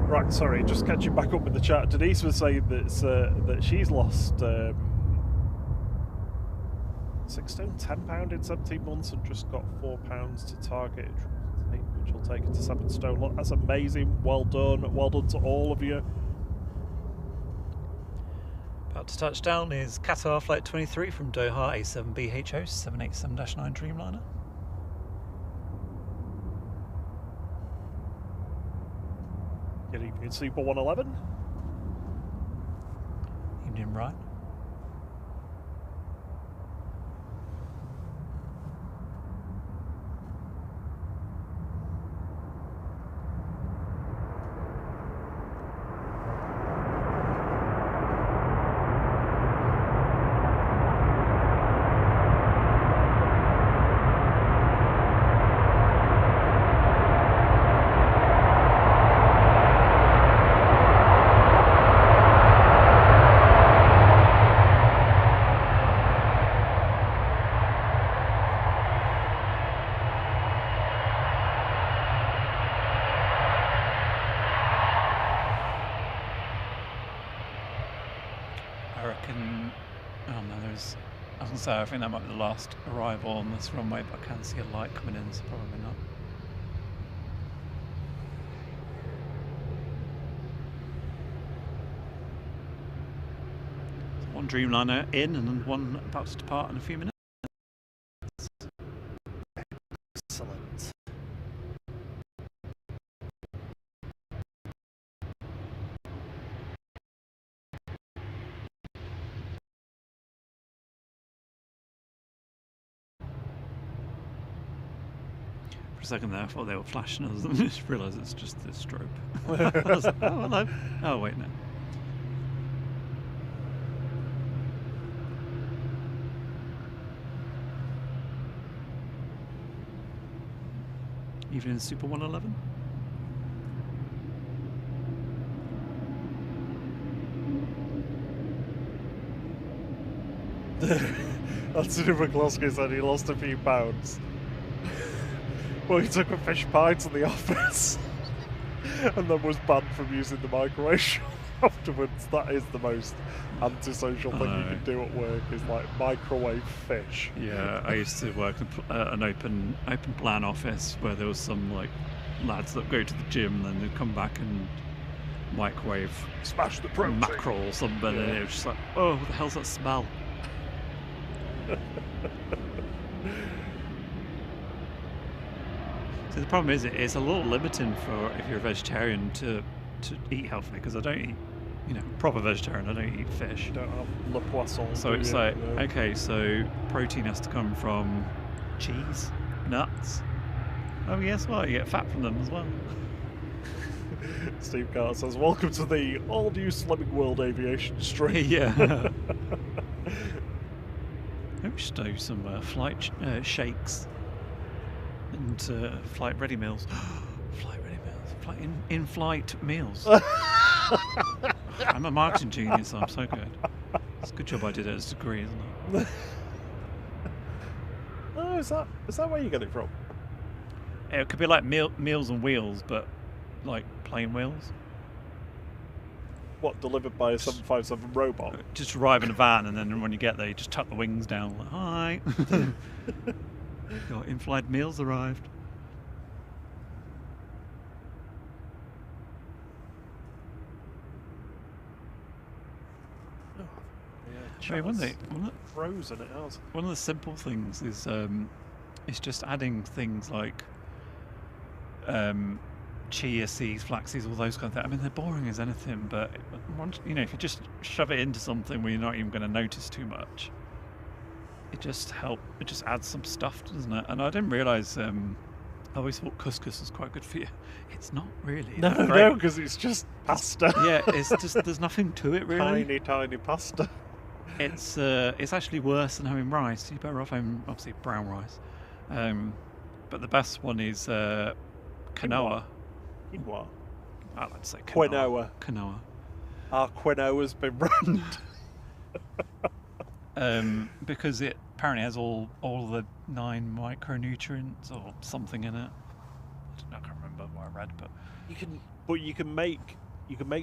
Right, sorry, just catching back up with the chat. Denise was saying that she's lost £6 stone, £10 in 17 months, and just got £4 to target, which will take it to 7 stone. Look, that's amazing. Well done to all of you. About to touch down is Qatar Flight 23 from Doha, A7BHO 787-9 Dreamliner. Good evening, Super 111. Evening, Ryan. So I think that might be the last arrival on this runway, but I can see a light coming in, so probably not. So one Dreamliner in and then one about to depart in a few minutes. Excellent. For a second there, I thought they were flashing us, and I just realised it's just the strobe. I was like, oh, hello. Oh, wait, no. Even in Super 111? Anthony McCloskey said he lost a few pounds. Well, he took a fish pie to the office and then was banned from using the microwave afterwards. That is the most antisocial thing you can do at work, is like microwave fish. Yeah, I used to work in an open plan office where there was some like lads that go to the gym and then they'd come back and microwave Smash the protein. mackerel or something, and it was just like, oh, what the hell's that smell? So the problem is it's a little limiting for if you're a vegetarian to eat healthy, because I don't eat, you know, proper vegetarian, I don't eat fish. You don't have le poisson. So it's like, okay, so protein has to come from cheese, nuts. Oh, guess what? You get fat from them as well. Steve Carter says, welcome to the all-new Slimming World Aviation stream. Yeah. Maybe we should do some flight shakes and flight ready meals. Flight ready meals. In-flight meals. I'm a marketing genius, I'm so good. It's a good job I did it as a degree, isn't it? Oh, is that where you get it from? It could be like Meals on Wheels, but like plain wheels. What, delivered by a 757 robot? Just arrive in a van, and then when you get there, you just tuck the wings down. Like, hi. Your in-flight meals arrived. Yeah, I mean, frozen it has. One of the simple things is just adding things like chia seeds, flax seeds, all those kind of things. I mean, they're boring as anything, but once, you know, if you just shove it into something where you're not even going to notice too much, it just adds some stuff, doesn't it? And I didn't realise. I always thought couscous was quite good for you. It's not really. No, because it's just pasta. Yeah, it's just there's nothing to it really. Tiny pasta. It's actually worse than having rice. You're better off having obviously brown rice. But the best one is quinoa. Quinoa. I like to say quinoa. Quinoa. Our quinoa's been ruined. Because it apparently has all the 9 micronutrients or something in it. I can't remember what I read, but you can make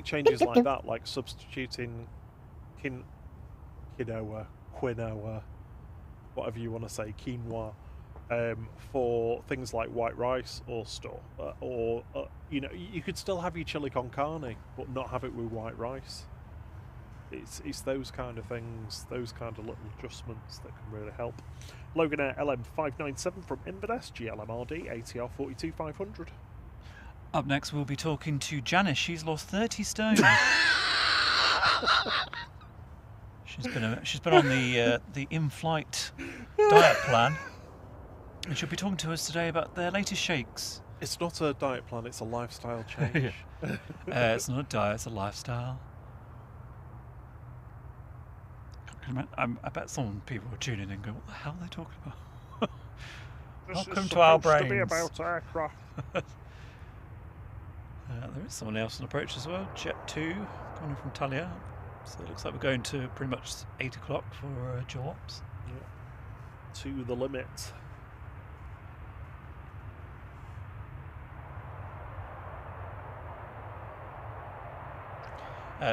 changes like that, like substituting quinoa, whatever you want to say, quinoa, for things like white rice or stuff, or you know, you could still have your chili con carne, but not have it with white rice. It's those kind of things, those kind of little adjustments that can really help. Logan Air LM597 from Inverness, GLMRD, ATR 42500. Up next we'll be talking to Janice. She's lost 30 stone. She's been on the in-flight diet plan, and she'll be talking to us today about their latest shakes. It's not a diet plan; it's a lifestyle change. It's not a diet; it's a lifestyle. I bet some people are tuning in and go, "What the hell are they talking about?" Welcome to our brains. To be about aircraft. There is someone else on approach as well. Jet 2 coming from Talia. So it looks like we're going to pretty much 8 o'clock for jobs. Yeah. To the limit.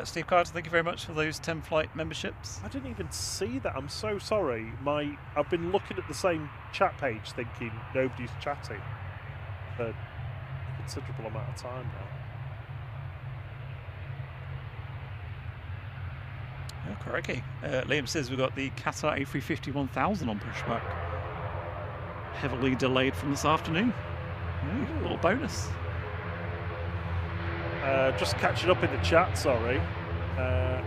Steve Carter, thank you very much for those 10 flight memberships. I didn't even see that. I'm so sorry. I've been looking at the same chat page thinking nobody's chatting for a considerable amount of time now. Oh, crikey. Liam says we've got the Qatar A350 1000 on pushback. Heavily delayed from this afternoon. Oh, little bonus. Just catching up in the chat, sorry. Try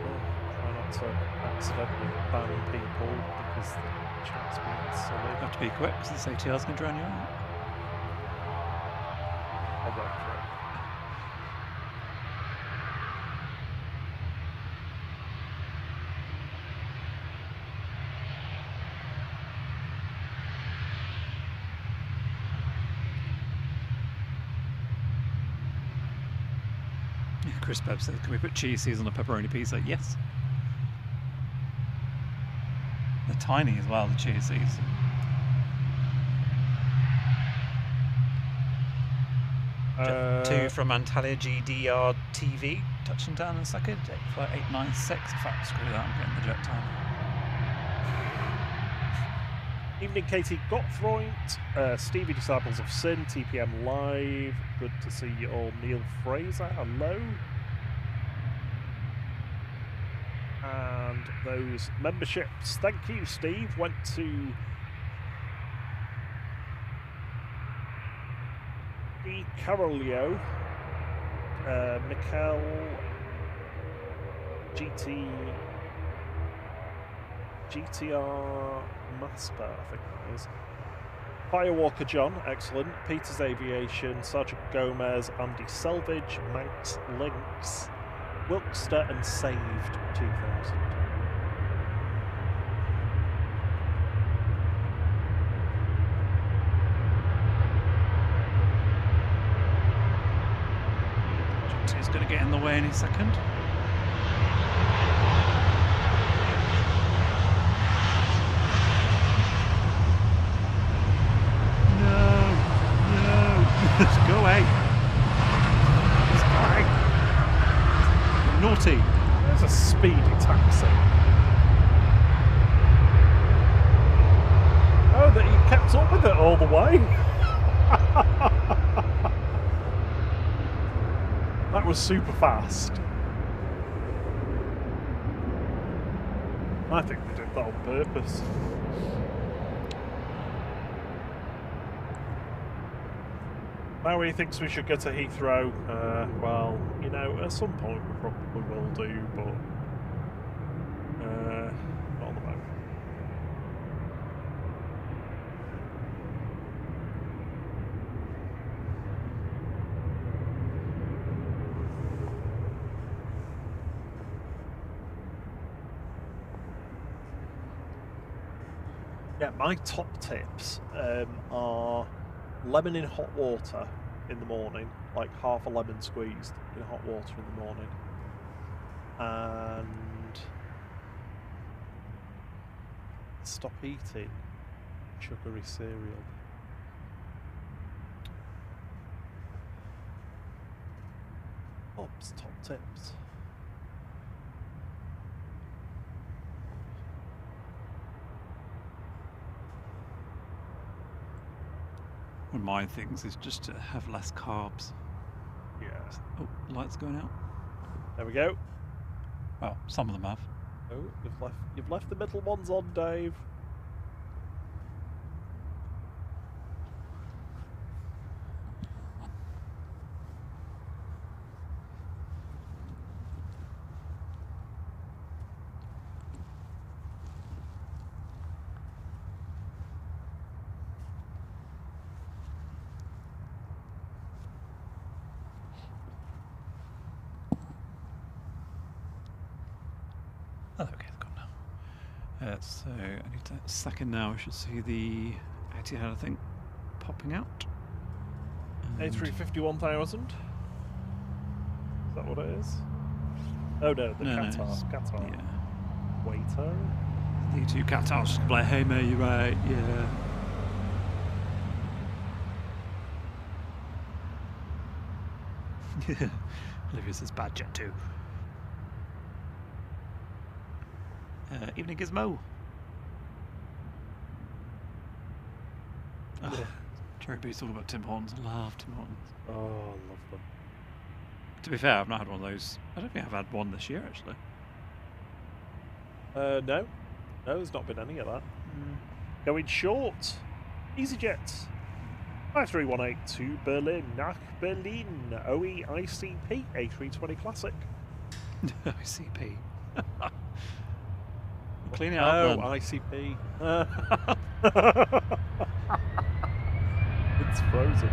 not to accidentally ban people because the chat's being silly. You have to be quick because this ATR's going to drown you out. I'll go for it. Chris Pebb says, can we put cheese on a pepperoni pizza? Yes. They're tiny as well, the cheese. 2 from Antalya GDR TV, touching down in a second. Flight 896. In fact, screw that, I'm getting the jet time. Evening, Katie Gottfreund, Stevie Disciples of Sin, TPM Live. Good to see you all. Neil Fraser, hello. And those memberships, thank you, Steve, went to E. Carolio, Mikkel, GTR Masper, I think that is. Firewalker John, excellent. Peters Aviation, Sergeant Gomez, Andy Selvage, Manx Lynx, Wilkster, and Saved 2000. He's going to get in the way any second. Let's go away. Let's go away. Naughty. There's a speedy taxi. Oh, that you kept up with it all the way. That was super fast. I think they did that on purpose. Maui thinks we should go to Heathrow. Well, you know, at some point we probably will do, but not at the moment. Yeah, my top tips are lemon in hot water in the morning, like half a lemon squeezed in hot water in the morning, and stop eating sugary cereal. Bob's top tips. One of my things is just to have less carbs. Yeah. Oh, light's going out. There we go. Well, some of them have. Oh, you've left the middle ones on, Dave. Oh, okay, it's gone now. So I need to second now. I should see the Etihad, I think, popping out. A350 1000. Is that what it is? Oh no, the Qatar. Qatar. Yeah. Waiter. The two Qatars just play, hey mate, you're right, yeah. Olivia says bad jet too. Evening Gizmo. Oh, Yeah. Cherry Beat's all about Tim Hortons. I love Tim Hortons. Oh, I love them. To be fair, I've not had one of those. I don't think I've had one this year, actually. No. No, there's not been any of that. Going short. EasyJet. 5318 to Berlin. Nach Berlin. OE ICP A320 Classic. ICP. Clean it Oh, up, then. ICP. It's frozen.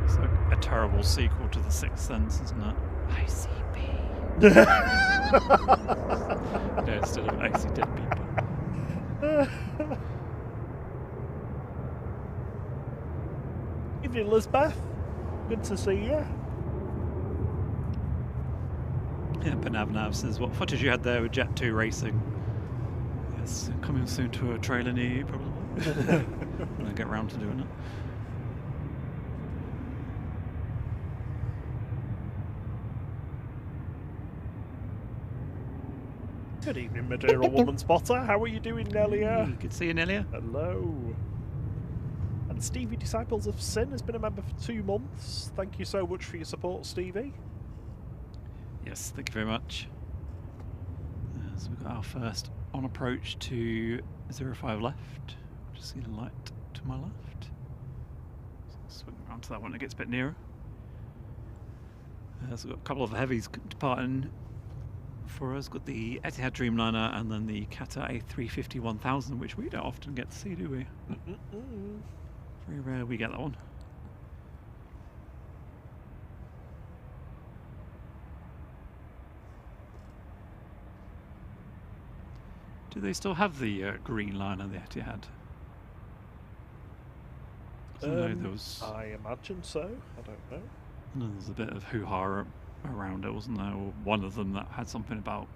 It's like a terrible sequel to The Sixth Sense, isn't it? ICP. Yeah, instead of icy dead people. Evening, Lisbeth. Good to see you. Yeah, Nav says, what footage you had there with Jet 2 racing? Yes, coming soon to a trailer near you, probably. When I get around to doing it. Good evening, Madeira Woman Spotter. How are you doing, Nelia? Hey, good to see you, Nelia. Hello. And Stevie Disciples of Sin has been a member for 2 months. Thank you so much for your support, Stevie. Yes, thank you very much. So we've got our first on approach to 05 left. Just see the light to my left. So swing around to that one, it gets a bit nearer. So we've got a couple of heavies departing for us. Got the Etihad Dreamliner and then the Qatar A350 1000, which we don't often get to see, do we? Very rare we get that one. Do they still have the green line on the Etihad? I know there was. I imagine so. I don't know. I know there was a bit of hoo-ha around it, wasn't there? Or one of them that had something about,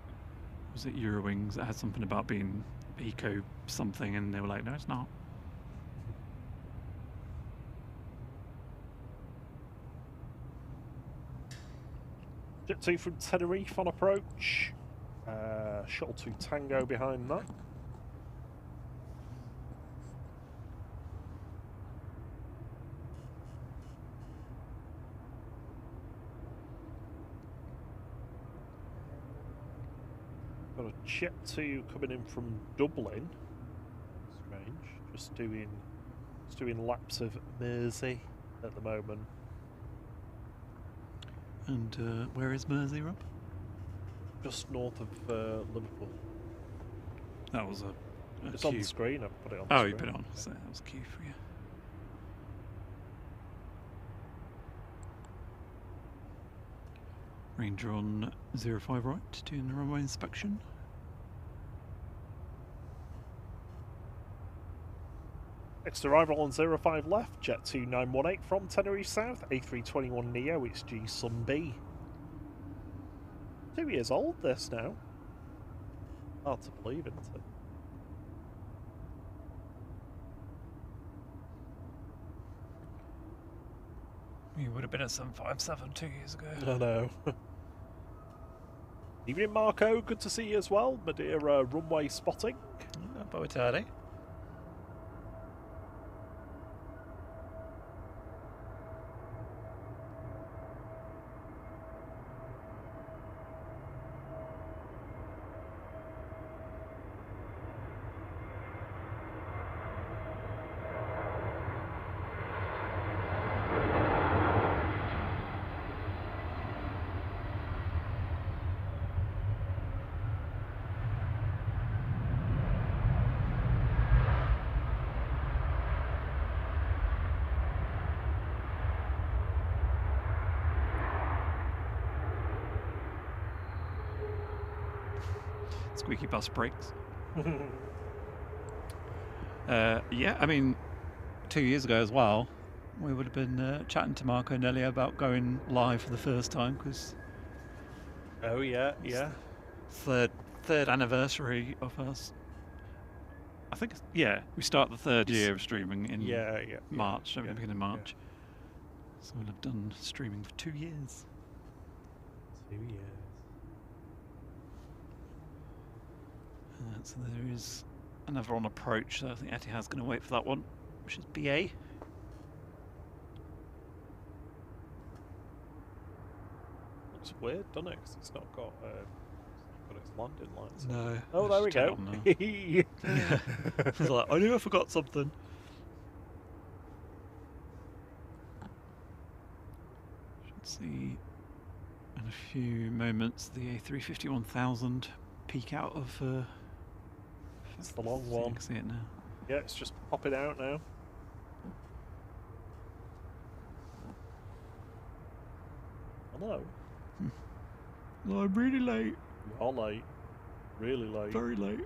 was it Eurowings, that had something about being eco something, and they were like, no, it's not. Jet 2 from Tenerife on approach. Shuttle 2 Tango behind that. Got a Jet 2 coming in from Dublin. Strange. Just doing laps of Mersey at the moment. And where is Mersey, Rob? Just north of Liverpool. That was a It's queue. on the screen. I've put it on the Oh, screen. you put it on. So that was a cue for you. Ranger on 05 right, doing the runway inspection. Next arrival on 05 left, Jet 2918 from Tenerife South, A321neo, it's G Sun B. 2 years old this now. Hard to believe, isn't it? You would have been at 757 2 years ago. I know. Evening Marco, good to see you as well. Madeira runway spotting. Boa tarde. Squeaky bus brakes. Yeah, I mean, 2 years ago as well, we would have been chatting to Marco and Ellie about going live for the first time because Oh yeah, yeah. third anniversary of us. I think yeah, we start the third year of streaming in March, at the beginning of March. Yeah. So we'll have done streaming for 2 years. 2 years. So there is another on approach, so I think Etihad's going to wait for that one, which is BA. Looks weird, doesn't it? 'Cause it's not got its landing lights. No. Oh, there we go. I was like, I knew I forgot something. Should see in a few moments the A350 1000 peek out of. It's the long one. You can see it now. Yeah, it's just popping out now. Hello. Well, I'm really late. You are late. Really late. Very late.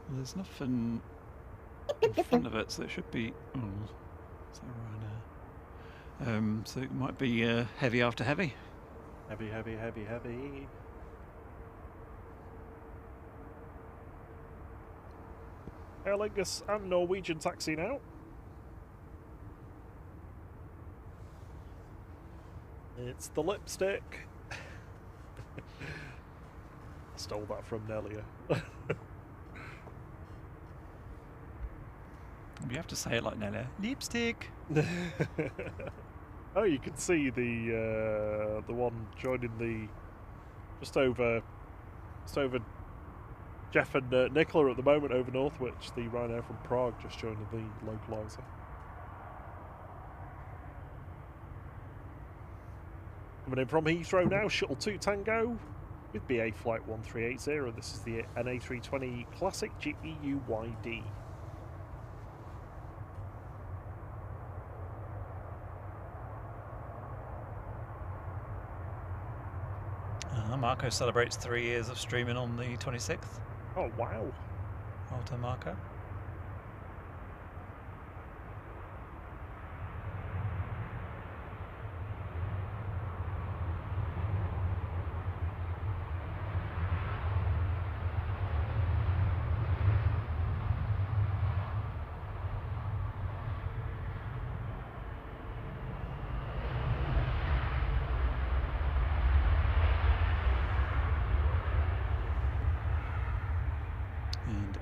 Well, there's nothing in front of it, so it should be. Oh, is that right now? So it might be heavy after heavy. Heavy, heavy, heavy, heavy. Aer Lingus and Norwegian taxi now. It's the lipstick. I stole that from Nelia. You have to say it like Nelia. Lipstick. Oh, you can see the one joining the just over Jeff and Nicola at the moment over Northwich. The Ryanair from Prague just joining the localizer. Coming in from Heathrow now, Shuttle 2 Tango with BA Flight 1380. This is the NA320 Classic GEUYD. Marco celebrates 3 years of streaming on the 26th. Oh, wow. Well done, Marco.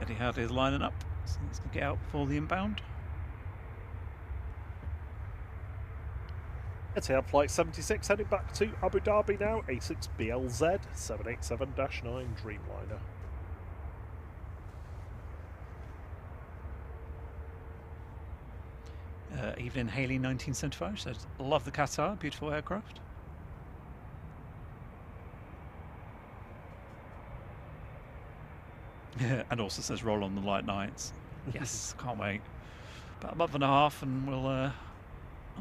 Etihad is lining up, so let's get out before the inbound. Etihad Flight 76 heading back to Abu Dhabi now, A6BLZ 787-9 Dreamliner. Evelyn Haley 1975 says, love the Qatar, beautiful aircraft. And also says roll on the light nights. Yes, can't wait. About a month and a half and I'll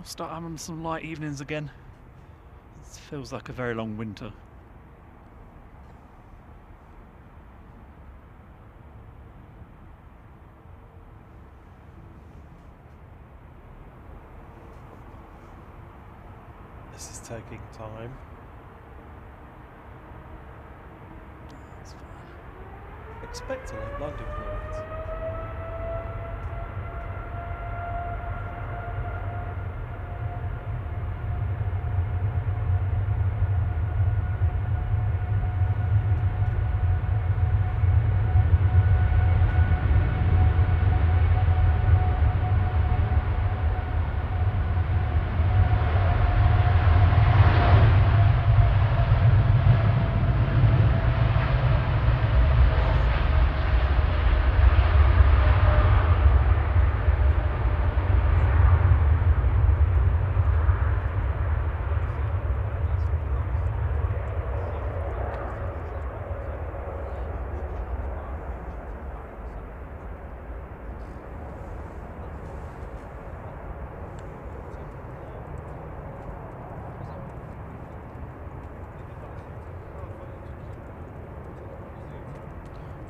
start having some light evenings again. It feels like a very long winter. This is taking time. Expect a late landing clearance.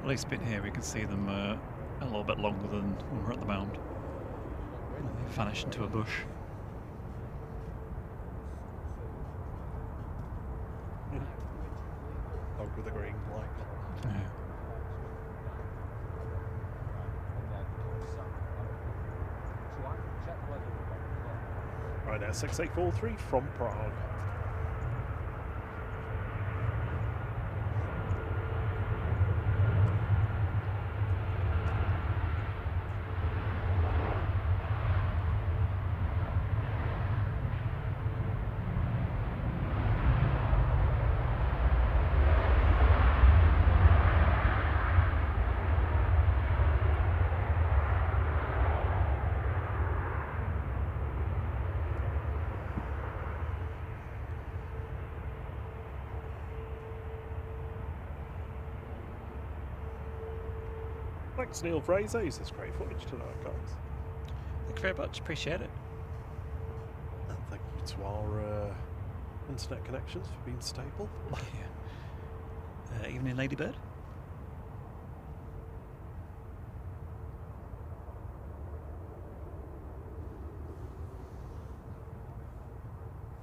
At least a bit here we can see them a little bit longer than when we're at the mound. They vanish into a bush. Dog with a green light. Yeah. Right now, 6843 from Prague. Thanks, Neil Fraser. This is great footage tonight, guys. Thank you very much. Appreciate it. And thank you to our internet connections for being stable. Yeah. Evening, Ladybird.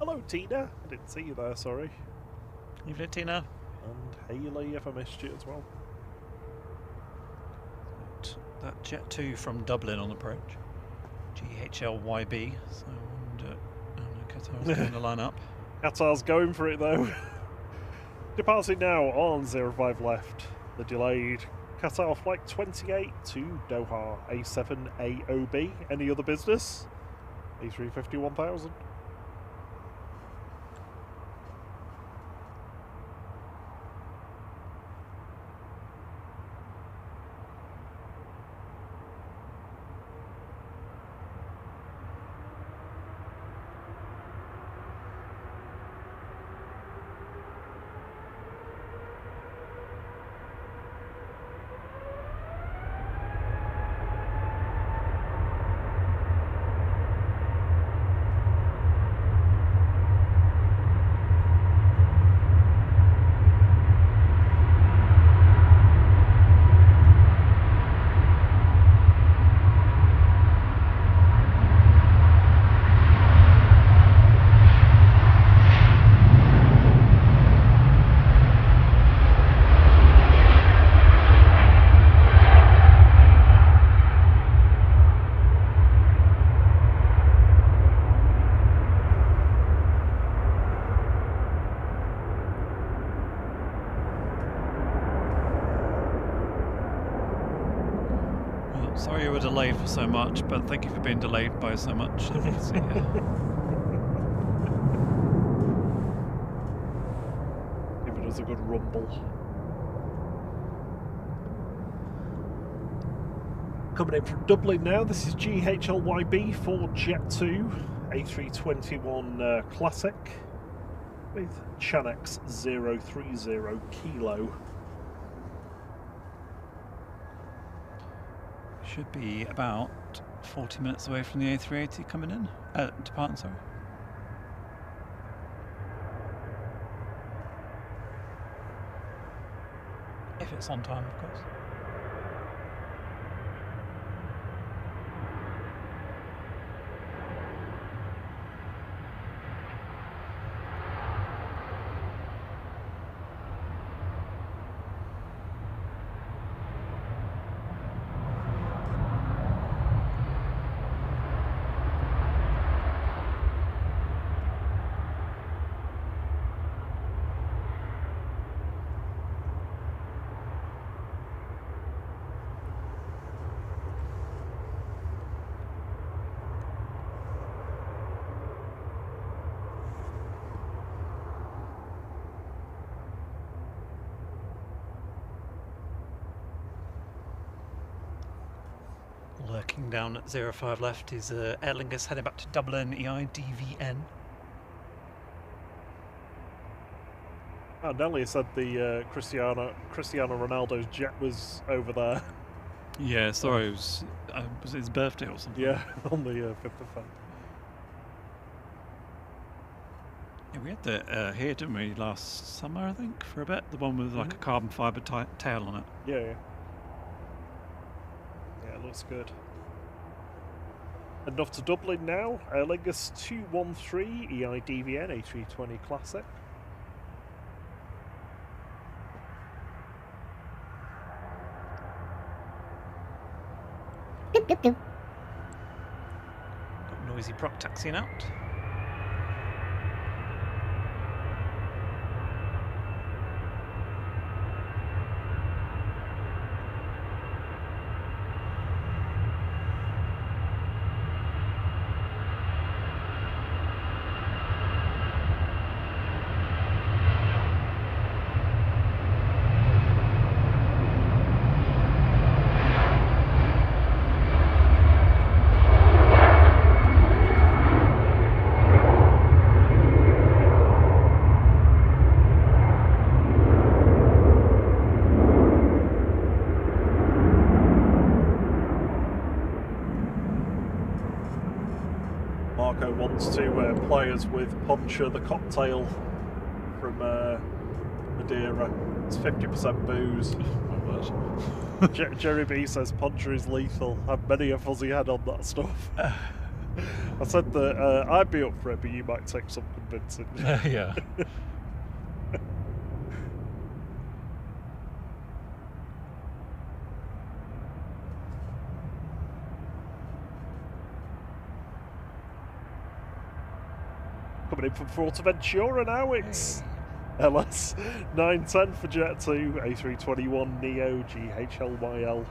Hello, Tina. I didn't see you there, sorry. Evening, Tina. And Hayley, if I missed you as well. That Jet 2 from Dublin on approach. GHLYB. So I wonder Qatar's going to line up. Qatar's going for it though. Departing now on 05 left. The delayed Qatar flight 28 to Doha A7 AOB. Any other business? A350 1000. Sorry you were delayed for so much, but thank you for being delayed by so much. Give it us a good rumble. Coming in from Dublin now, this is GHLYB for Jet 2, A321 Classic with Chanex 030 Kilo. Should be about 40 minutes away from the A380 coming in. Departing, sorry. If it's on time, of course. Lurking down at 05 left is Aer Lingus heading back to Dublin, EIDVN. Oh, Nelly said the Cristiano Ronaldo's jet was over there. Yeah, sorry, it was it his birthday or something? Yeah, on the 5th of Feb. Yeah, we had that here, didn't we, last summer, I think, for a bit? The one with like a carbon fibre tail on it. Yeah, yeah. looks good. And off to Dublin now. Aer Lingus 213 EIDVN A320 Classic. Got noisy proc taxiing out. Marco wants to play us with Poncha the cocktail from Madeira. It's 50% booze. Oh my word. Jerry B says Poncha is lethal. Have many a fuzzy head on that stuff. I said that I'd be up for it, but you might take some convincing. Yeah. Coming in from Fuerteventura now, it's LS 910 for Jet2, A321 Neo GHLYL.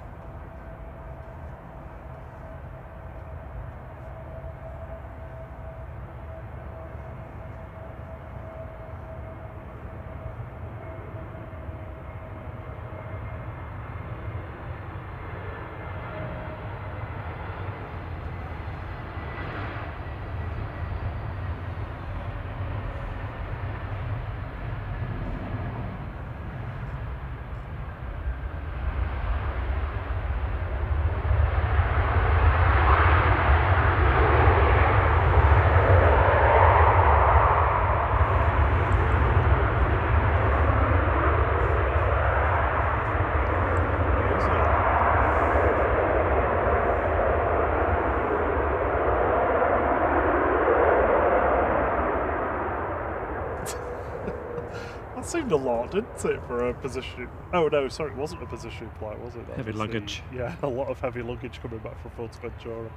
That seemed a lot, didn't it, for a positioning? Oh no, sorry, it wasn't a positioning flight, was it? That Heavy was luggage. Yeah, a lot of heavy luggage coming back from Fuerteventura.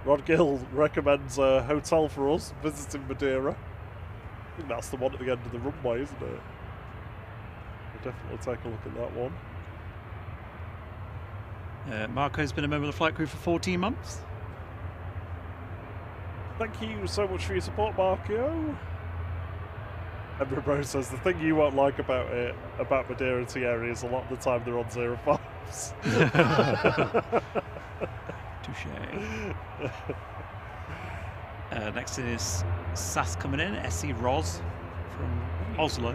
Rod Gill recommends a hotel for us visiting Madeira. I think that's the one at the end of the runway, isn't it? We'll definitely take a look at that one. Marco's been a member of the flight crew for 14 months. Thank you so much for your support, Marco. Ember Bro says the thing you won't like about Madeira and Thierry is a lot of the time they're on 05s. Touche. Next is SAS coming in, SC Roz from Oslo.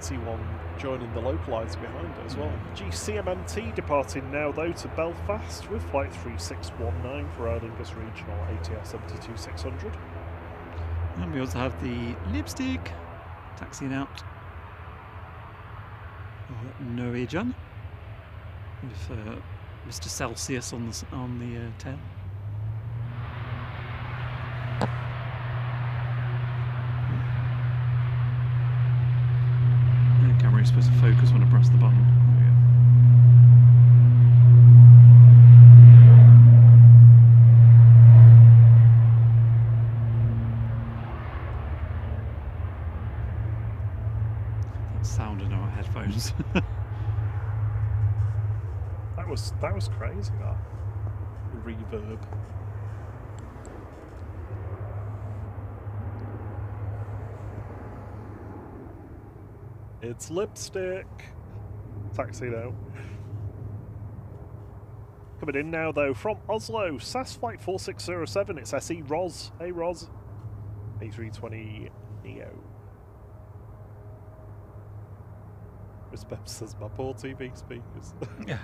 C1 joining the localizer behind it as well. GCMMT departing now though to Belfast with flight 3619 for Aer Lingus Regional ATR 72600. And we also have the Lipstick taxiing out. Norwegian with Mr. Celsius on the tail. The camera is supposed to focus when I press the button. There we go. That sound in our headphones. That was crazy, that reverb. It's Lipstick. Taxi now. Coming in now though from Oslo, SAS flight 4607. It's SE Roz. Hey Roz. A320 Neo. Chris Bepp says my poor TV speakers. Yeah.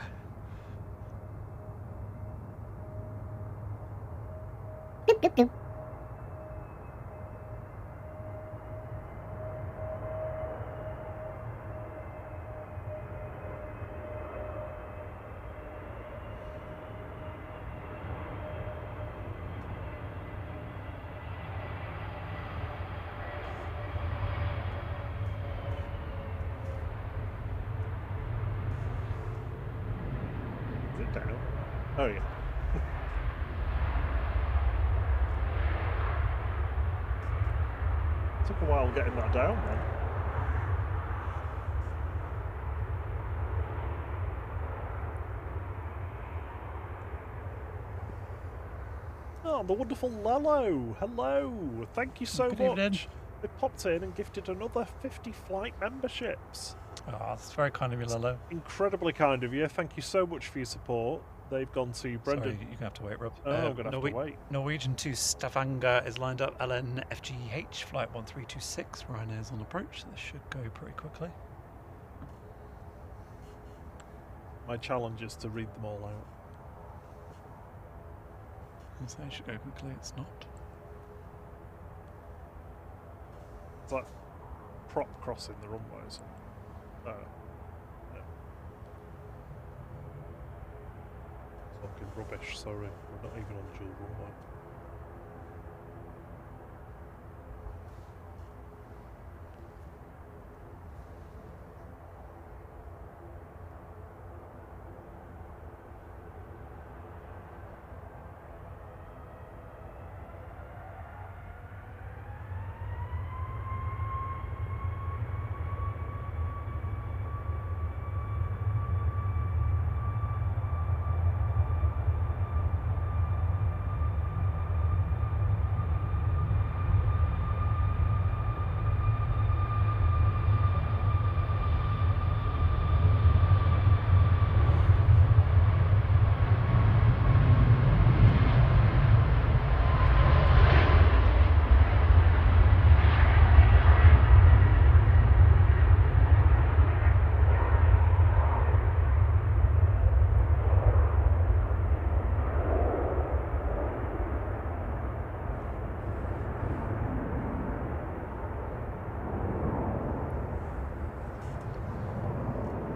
down? Oh yeah. Took a while getting that down then. Oh, the wonderful Lello. Hello. Thank you so Good much. evening. They popped in and gifted another 50 flight memberships. Oh, that's very kind of you, Lello. Incredibly kind of you. Thank you so much for your support. They've gone to Brendan. Sorry, you're going to have to wait, Rob. Oh, I'm going to have to wait. Norwegian to Stavanger is lined up. LN FGH, flight 1326. Ryanair's on approach. This should go pretty quickly. My challenge is to read them all out. So it should go quickly. It's not. It's like prop crossing the runways. Oh. Yeah. Talking rubbish, sorry. We're not even on dual runway.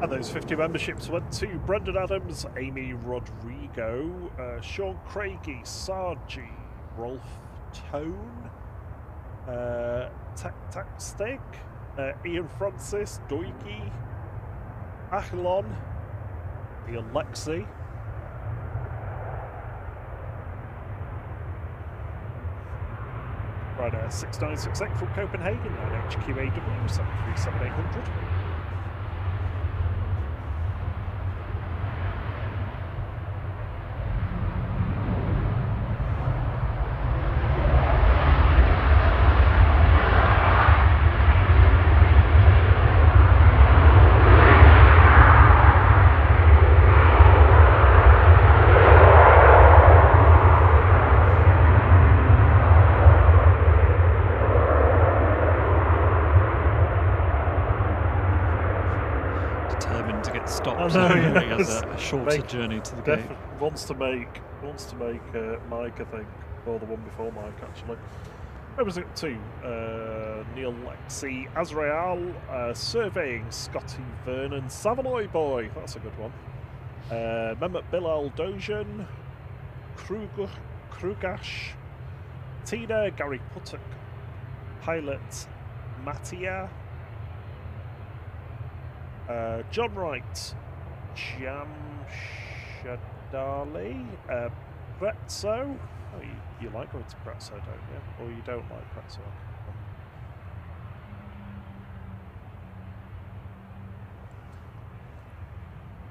And those 50 memberships went to Brendan Adams, Amy Rodrigo, Sean Craigie, Sargi, Rolf Tone, Takstig, Ian Francis, Doigi, Achlon, Ian Lexi, Rider 6968 from Copenhagen, 9HQAW, 737800. A shorter journey to the gate. Wants to make Mike, I think, or the one before Mike actually. Where was it to? Neil Lexi, Azrael, surveying Scotty Vernon, Savaloy boy, that's a good one. Mehmet Bilal Dojan, Krugash, Tina, Gary Puttock, pilot Mattia, John Wright, Jamshadali, Prezzo. Oh, you like going to Prezzo, don't you? Or you don't like Prezzo?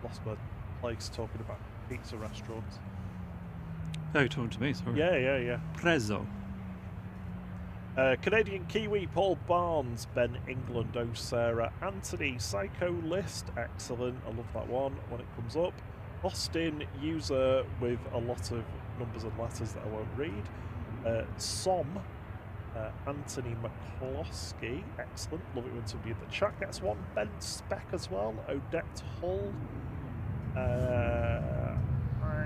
Lost my place talking about pizza restaurants. Oh, you're talking to me, sorry. Yeah. Prezzo. Canadian Kiwi, Paul Barnes, Ben England, O'Sara, Anthony, Psycho List, excellent, I love that one when it comes up. Austin, user with a lot of numbers and letters that I won't read. Som, Anthony McCloskey, excellent, love it when somebody in the chat gets one. Ben Speck as well, Odette Hull,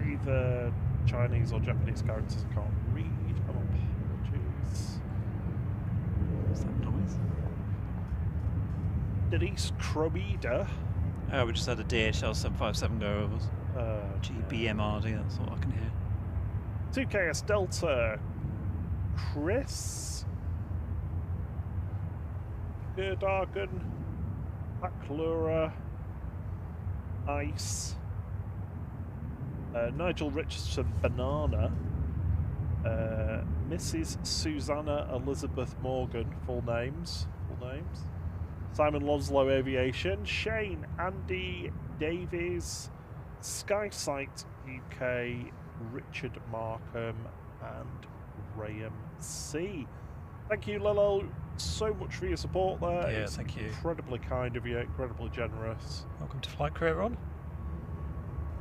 either Chinese or Japanese characters I can't read, apologies. What's that noise? Denise Cromida. Oh, we just had a DHL 757 go over us. GBMRD, that's all I can hear. 2KS Delta. Chris. Gerdagen. Backlura. Ice. Nigel Richardson Banana. Mrs. Susanna Elizabeth Morgan, full names. Simon Lonslow Aviation. Shane Andy Davies. Skysight UK. Richard Markham and Graham C. Thank you, Lilo, so much for your support there. Yeah, it's thank you. Incredibly kind of you, incredibly generous. Welcome to Flight Career On.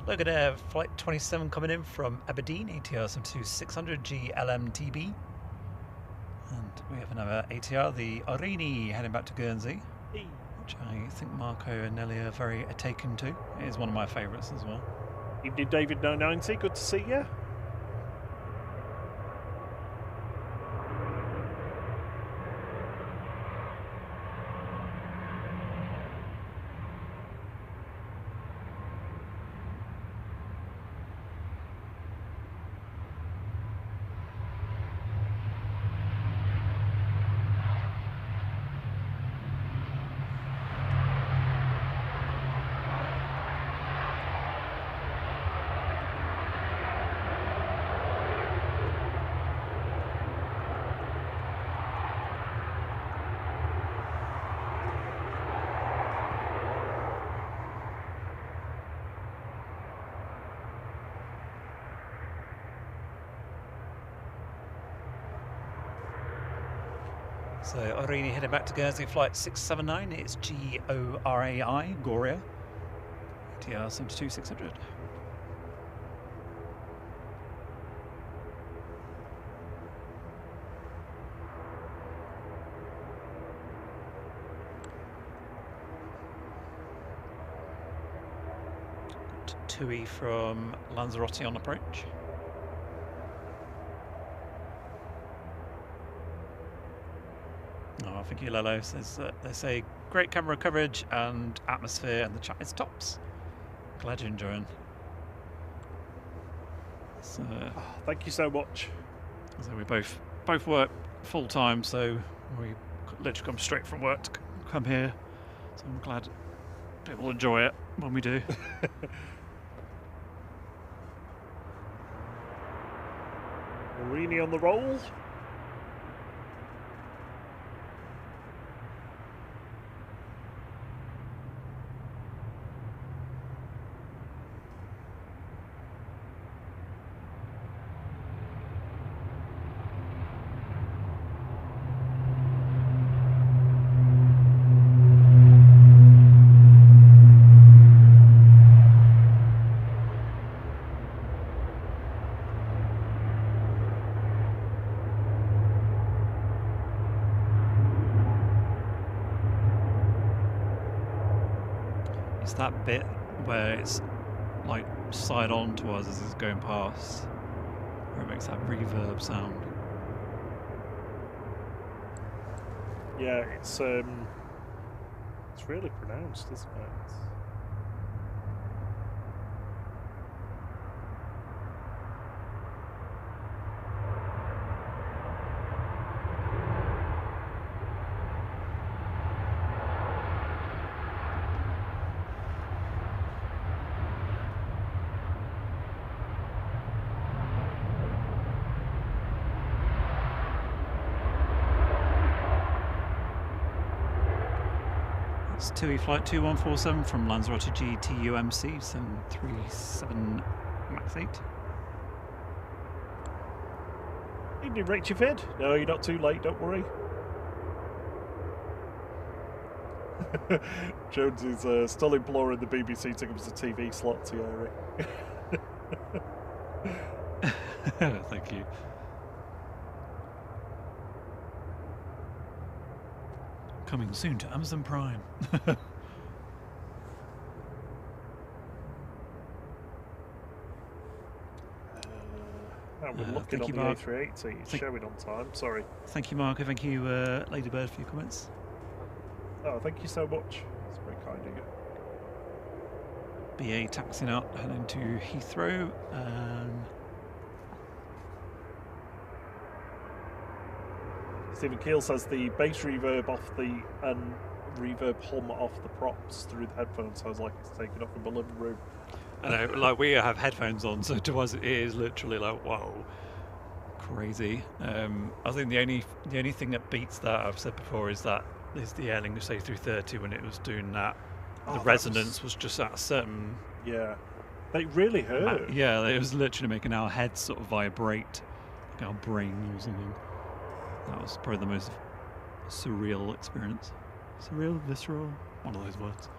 Look at there, Flight 27 coming in from Aberdeen, ATR 72600 GLMTB. And we have another ATR, the Arini, heading back to Guernsey, which I think Marco and Nelly are very taken to. It is one of my favourites as well. Evening, David 990, good to see you. So Arini heading back to Guernsey, flight 679. It's G-O-R-A-I, Goria, ATR 72600. Got TUI from Lanzarote on approach. Oh, thank you, Lelo. Says they say great camera coverage and atmosphere, and the chat is tops. Glad you're enjoying. So, Thank you so much. So we both work full time, so we literally come straight from work to come here. So I'm glad people enjoy it when we do. Marini on the roll. It's that bit where it's like side on to us as it's going past, where it makes that reverb sound. Yeah, it's really pronounced, isn't it? It's TUI flight 2147 from Lanzarote GTUMC 737 MAX 8. Evening, Rachel Fid. No, you're not too late, don't worry. Jones is still imploring the BBC to give us a TV slot, Thierry. Thank you. Coming soon to Amazon Prime. We're looking on the A380. It's showing on time. Sorry. Thank you, Marco. Thank you, Ladybird, for your comments. Oh, thank you so much. It's very kind of you. BA taxiing out, heading to Heathrow. Stephen Keel says the bass reverb off the reverb hum off the props through the headphones sounds like it's taken off in the living room. I know, like we have headphones on, so to us it is literally like, whoa, crazy. I think the only thing that beats that, I've said before, is the Aer Lingus A330 when it was doing that. The resonance was just at a certain. Yeah, they really hurt. Yeah, it was literally making our heads sort of vibrate, like our brain or something. That was probably the most surreal experience. Surreal, visceral, one of those words.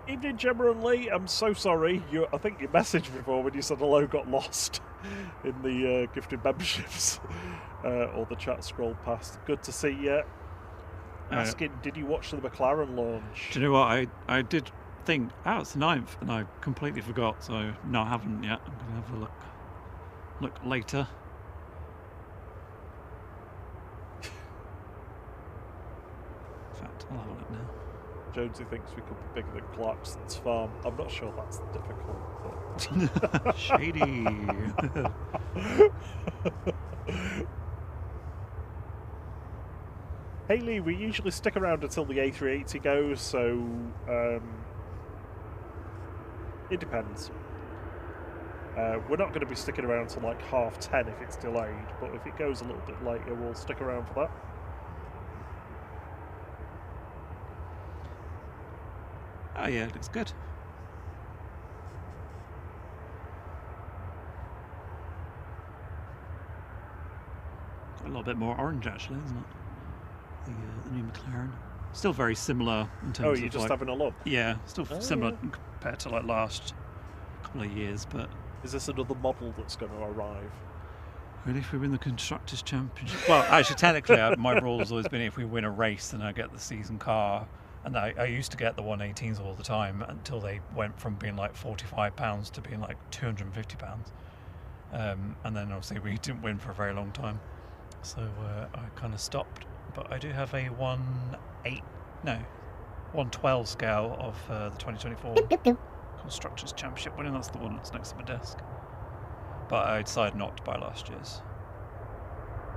Evening, Gemma and Lee. I'm so sorry. I think your message before when you said hello got lost in the gifted memberships, or the chat scrolled past. Good to see you. Asking, did you watch the McLaren launch? Do you know what? I did think, it's the 9th, and I completely forgot. So no, I haven't yet. I'm gonna have a look later. In fact, I'll have a look now. Jonesy thinks we could be bigger than Clarkson's farm. I'm not sure that's difficult. But... Shady. Hey Lee, we usually stick around until the A380 goes, so it depends. We're not going to be sticking around till like 10:30 if it's delayed, but if it goes a little bit later, we'll stick around for that. Oh yeah, it looks good. Got a little bit more orange actually, isn't it? The new McLaren. Still very similar in terms of. Oh, you're just having a look? Yeah, still similar compared to like last couple of years, but. Is this another model that's going to arrive? Really, if we win the Constructors' Championship? Well, actually, technically, my rule has always been if we win a race, then I get the season car. And I used to get the 118s all the time until they went from being like £45 to being like £250. And then obviously we didn't win for a very long time. So I kind of stopped. But I do have a 112 scale of the 2024 Constructors' Championship winning. That's the one that's next to my desk. But I decided not to buy last year's.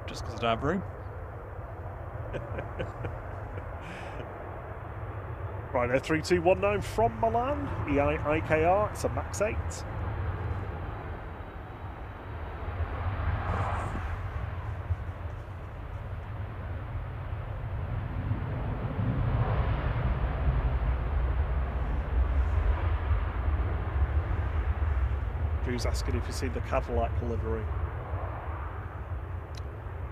Just because I don't have room. Ryanair 3219 from Milan, EIKR, it's a MAX 8. Drew's asking if you've seen the Cadillac livery.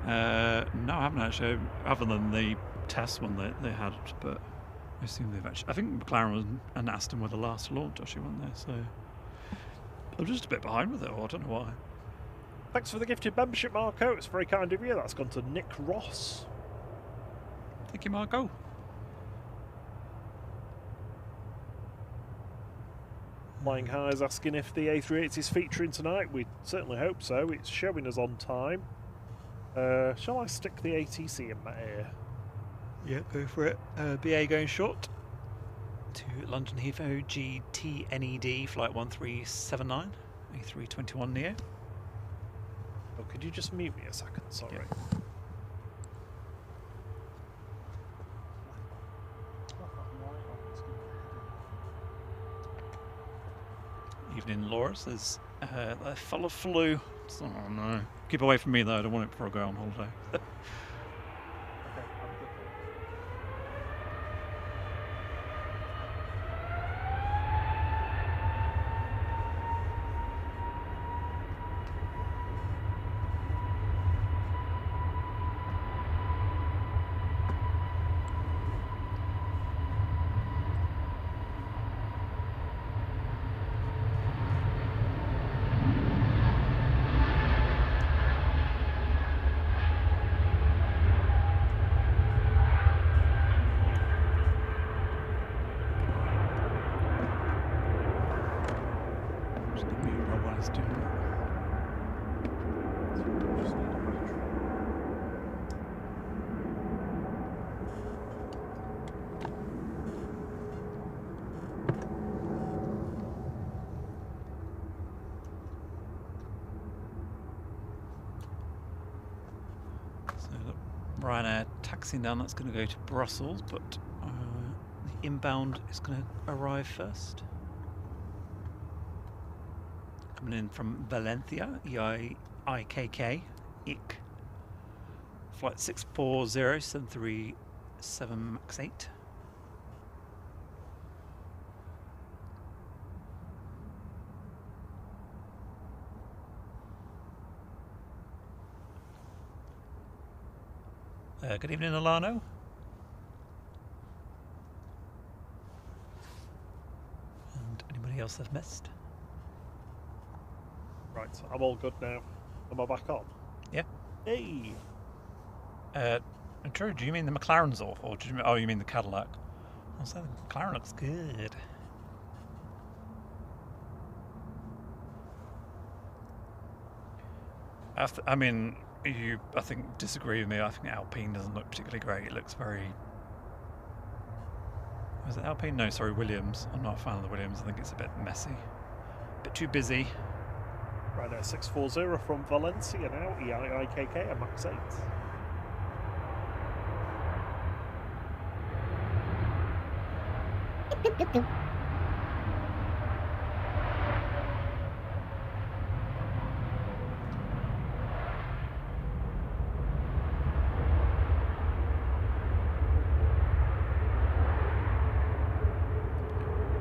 No, I haven't actually, other than the test one that they had, but I assume they've actually. I think McLaren and Aston were the last launch, actually, weren't they? So I'm just a bit behind with it, or I don't know why. Thanks for the gifted membership, Marco. It's very kind of you. That's gone to Nick Ross. Thank you, Marco. Flying High is asking if the A380 is featuring tonight. We certainly hope so. It's showing us on time. Shall I stick the ATC in my ear? Yeah, go for it. BA going short to London Heathrow GTNED flight 1379, A321 Neo. Oh, could you just mute me a second? Sorry. Yeah. Evening, Laura says they're full of flu. Oh no. Keep away from me though, I don't want it before I go on holiday. Ryanair taxiing down, that's going to go to Brussels, but the inbound is going to arrive first. Coming in from Valencia, EIKK, IK. Flight 640, 737 MAX 8. Good evening, Alano. And anybody else I've missed? Right, I'm all good now. Am I back on? Yeah. Hey! Drew, do you mean the McLaren's off, or do you mean, oh, you mean the Cadillac? I was saying the McLaren looks good. I mean, you, I think, disagree with me. I think Alpine doesn't look particularly great. It looks very... Was it Alpine? No, sorry, Williams. I'm not a fan of the Williams. I think it's a bit messy. A bit too busy. Right now, 640 from Valencia now, EIKK, a MAX 8.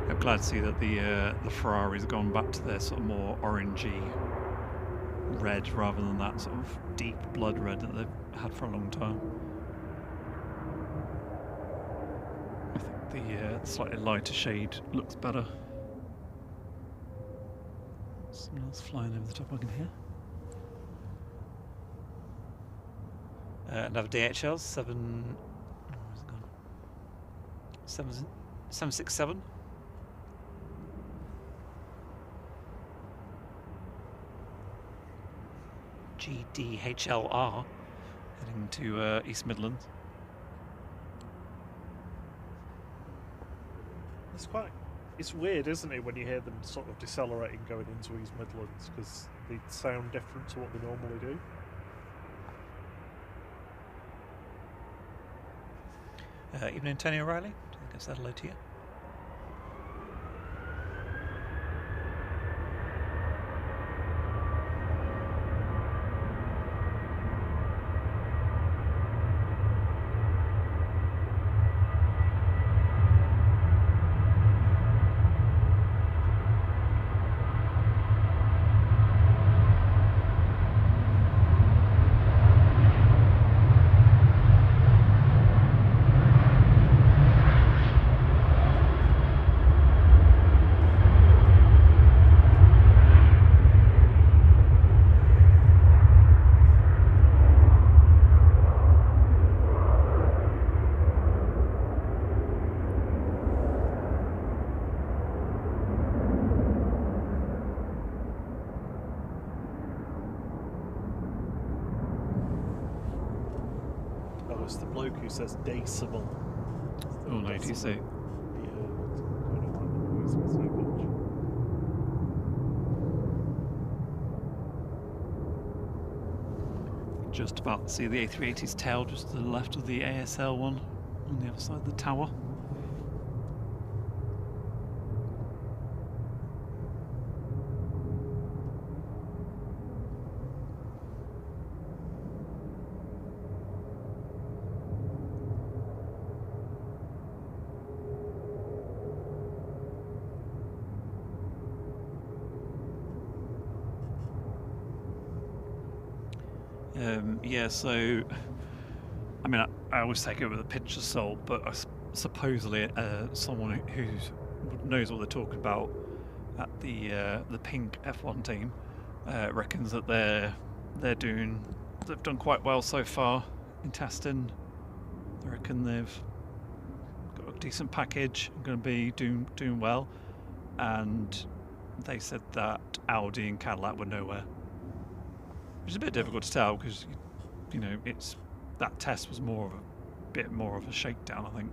I'm glad to see that the Ferraris have gone back to their sort of more orangey red rather than that sort of deep blood red that they've had for a long time. I think the slightly lighter shade looks better. Someone else flying over the top I can hear. Another DHL where's it gone? 767. GDHLR heading to East Midlands. It's weird, isn't it, when you hear them sort of decelerating going into East Midlands, because they sound different to what they normally do. Evening, Tony O'Reilly. I think I said hello to you. It's the bloke who says decibel. Oh no, do you see? Yeah, I don't like the noise of it so much. Just about to see the A380's tail just to the left of the ASL one on the other side of the tower. Yeah, so I mean, I always take it with a pinch of salt, but supposedly someone who knows what they're talking about at the pink F1 team reckons that they've done quite well so far in testing. I reckon they've got a decent package, going to be doing well, and they said that Audi and Cadillac were nowhere. Which is a bit difficult to tell because, you know, that test was bit more of a shakedown, I think.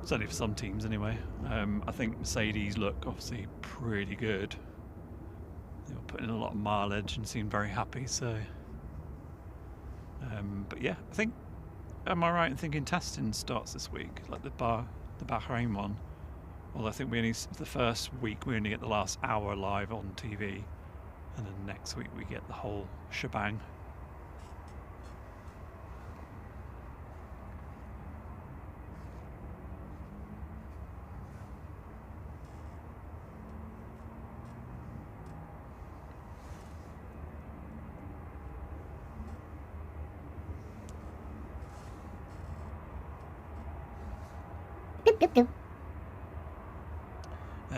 Certainly for some teams, anyway. I think Mercedes look obviously pretty good. They were putting in a lot of mileage and seemed very happy. So, but yeah, I think. Am I right in thinking testing starts this week, like the Bahrain one, Well, I think the first week we only get the last hour live on TV, and then next week we get the whole shebang.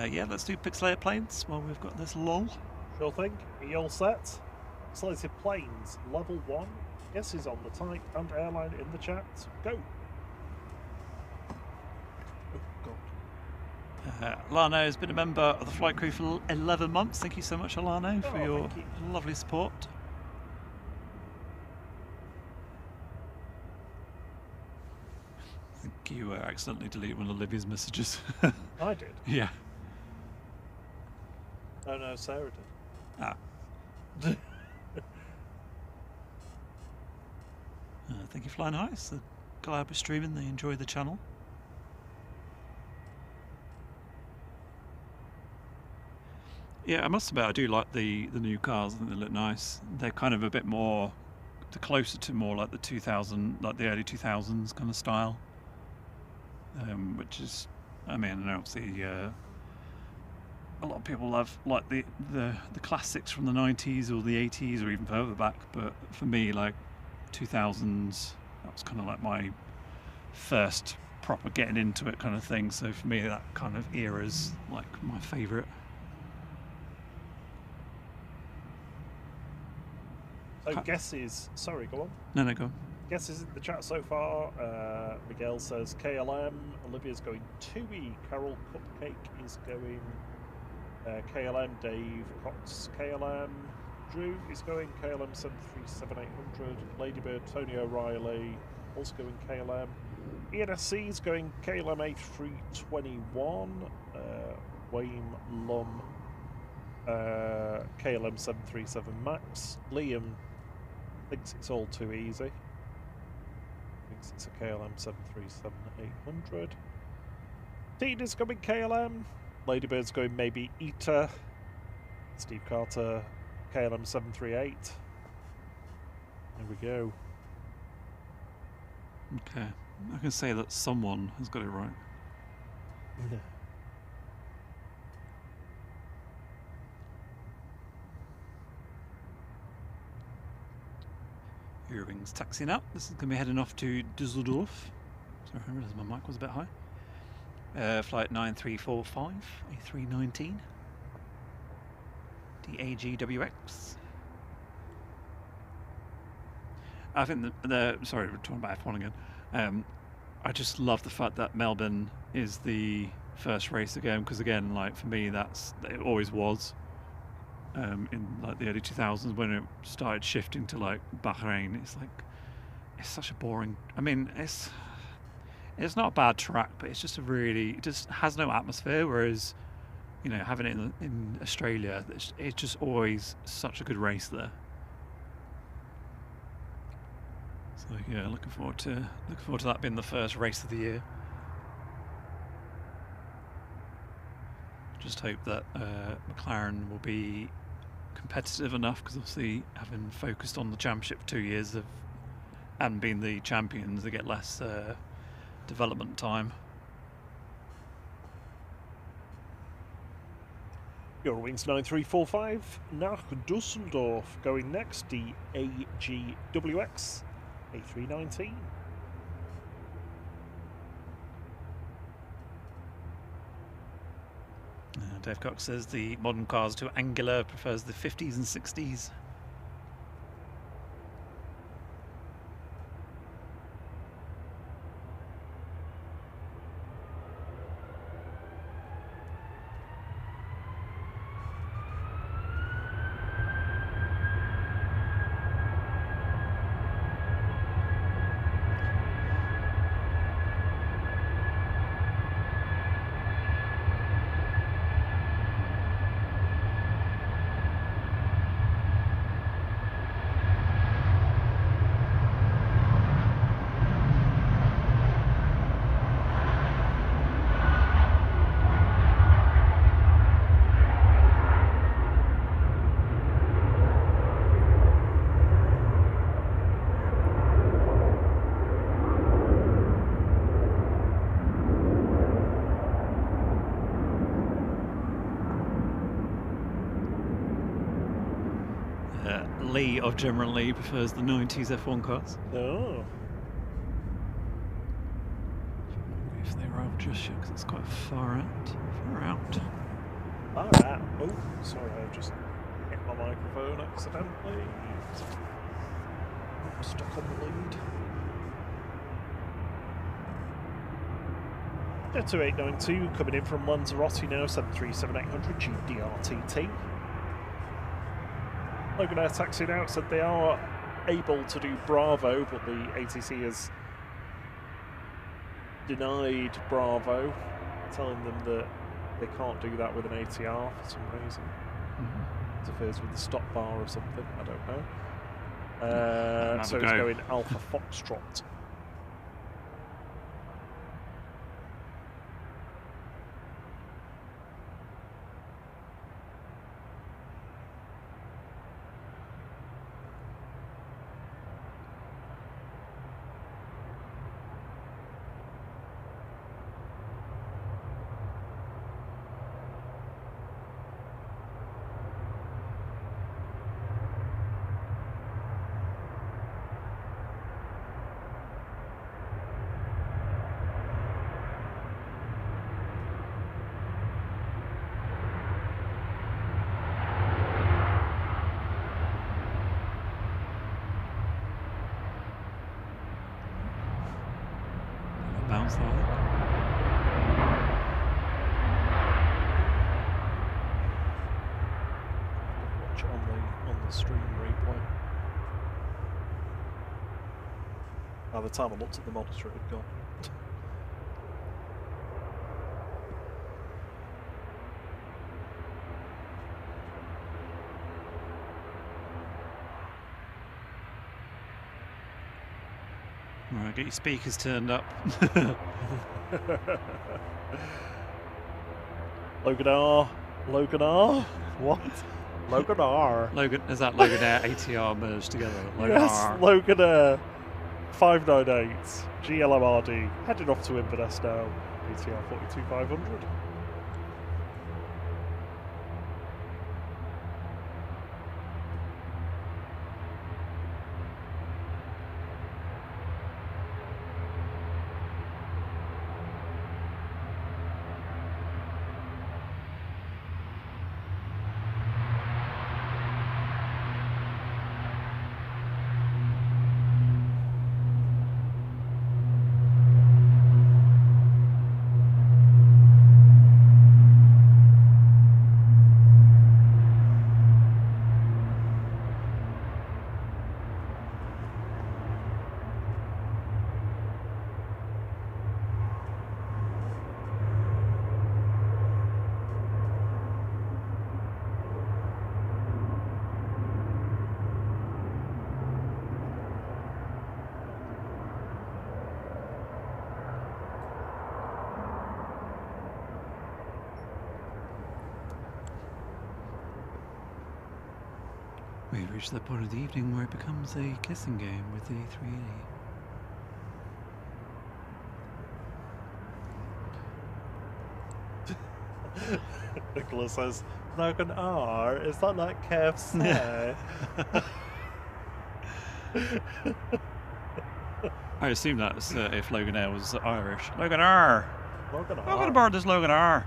Yeah, let's do pixelated planes while we've got this lull. Sure thing. Are you all set? Pixelated planes, level 1. Yes is on the type and airline in the chat. Go. Oh, God. Alano has been a member of the flight crew for 11 months. Thank you so much, Alano, for your thank you. lovely support. I think you accidentally deleted one of Olivia's messages. I did. Yeah. Oh no, Sarah did. Ah. Thank you, Flying High. So glad we're streaming. They enjoy the channel. Yeah, I must admit, I do like the new cars. I think they look nice. They're kind of a bit more, they're closer to more like the the early 2000s kind of style. Which is, I mean, obviously a lot of people love like the classics from the 90s or the 80s or even further back. But for me, like 2000s, that was kind of like my first proper getting into it kind of thing. So for me, that kind of era is like my favourite. So guesses. Sorry, go on. No, go on. Guesses in the chat so far. Miguel says KLM. Olivia's going 2E. Carol Cupcake is going KLM. Dave Cox KLM. Drew is going KLM 737-800. Ladybird Tony O'Reilly also going KLM. ENSC is going KLM A321. Wayne Lum KLM 737 Max. Liam thinks it's all too easy. Thinks it's a KLM 737-800. Dean is going KLM. Ladybird's going maybe ETA. Steve Carter KLM 738. There we go. Okay, I can say that someone has got it right. Yeah. Irving's taxiing out. This is going to be heading off to Düsseldorf. Sorry, I realised my mic was a bit high. Flight 9345, A319. DAGWX. I think sorry, we're talking about F1 again. I just love the fact that Melbourne is the first race again, because again, like for me, it always was. In like the early 2000s when it started shifting to like Bahrain, it's such a boring. I mean, it's not a bad track, but it's just it just has no atmosphere. Whereas, you know, having it in Australia, it's just always such a good race there. So yeah, looking forward to that being the first race of the year. Just hope that McLaren will be competitive enough, because obviously having focused on the championship for 2 years and being the champions, they get less development time. Eurowings 9345 nach Düsseldorf going next. DAGWX A319. Dave Cox says the modern cars too angular, prefers the 50s and 60s. Lee of General Lee prefers the 90s F1 cars. Oh. If they arrive just yet, because it's quite far out. Far out. Alright. Oh, sorry, I've just hit my microphone accidentally. I'm stuck on the lead. Yeah, 2892 coming in from Lanzarote now, 737-800 GDRTT. Logan Air taxiing out, said they are able to do Bravo, but the ATC has denied Bravo, telling them that they can't do that with an ATR for some reason. It interferes with the stop bar or something, I don't know. So it's going Alpha Foxtrot. Bounce that. Watch on the stream replay. By the time I looked at the monitor, it had gone. Right, get your speakers turned up. Logan R. What? Logan R. Logan, is that Logan Air ATR merged together? Logan Yes, R. Logan R. 598 GLMRD heading off to Inverness now. ATR 42500. We've reached that point of the evening where it becomes a kissing game with the A380. Nicholas says, Logan R, is that like KFC? I assume that's if Logan Air was Irish. Logan R! Logan R. Welcome aboard this Logan R!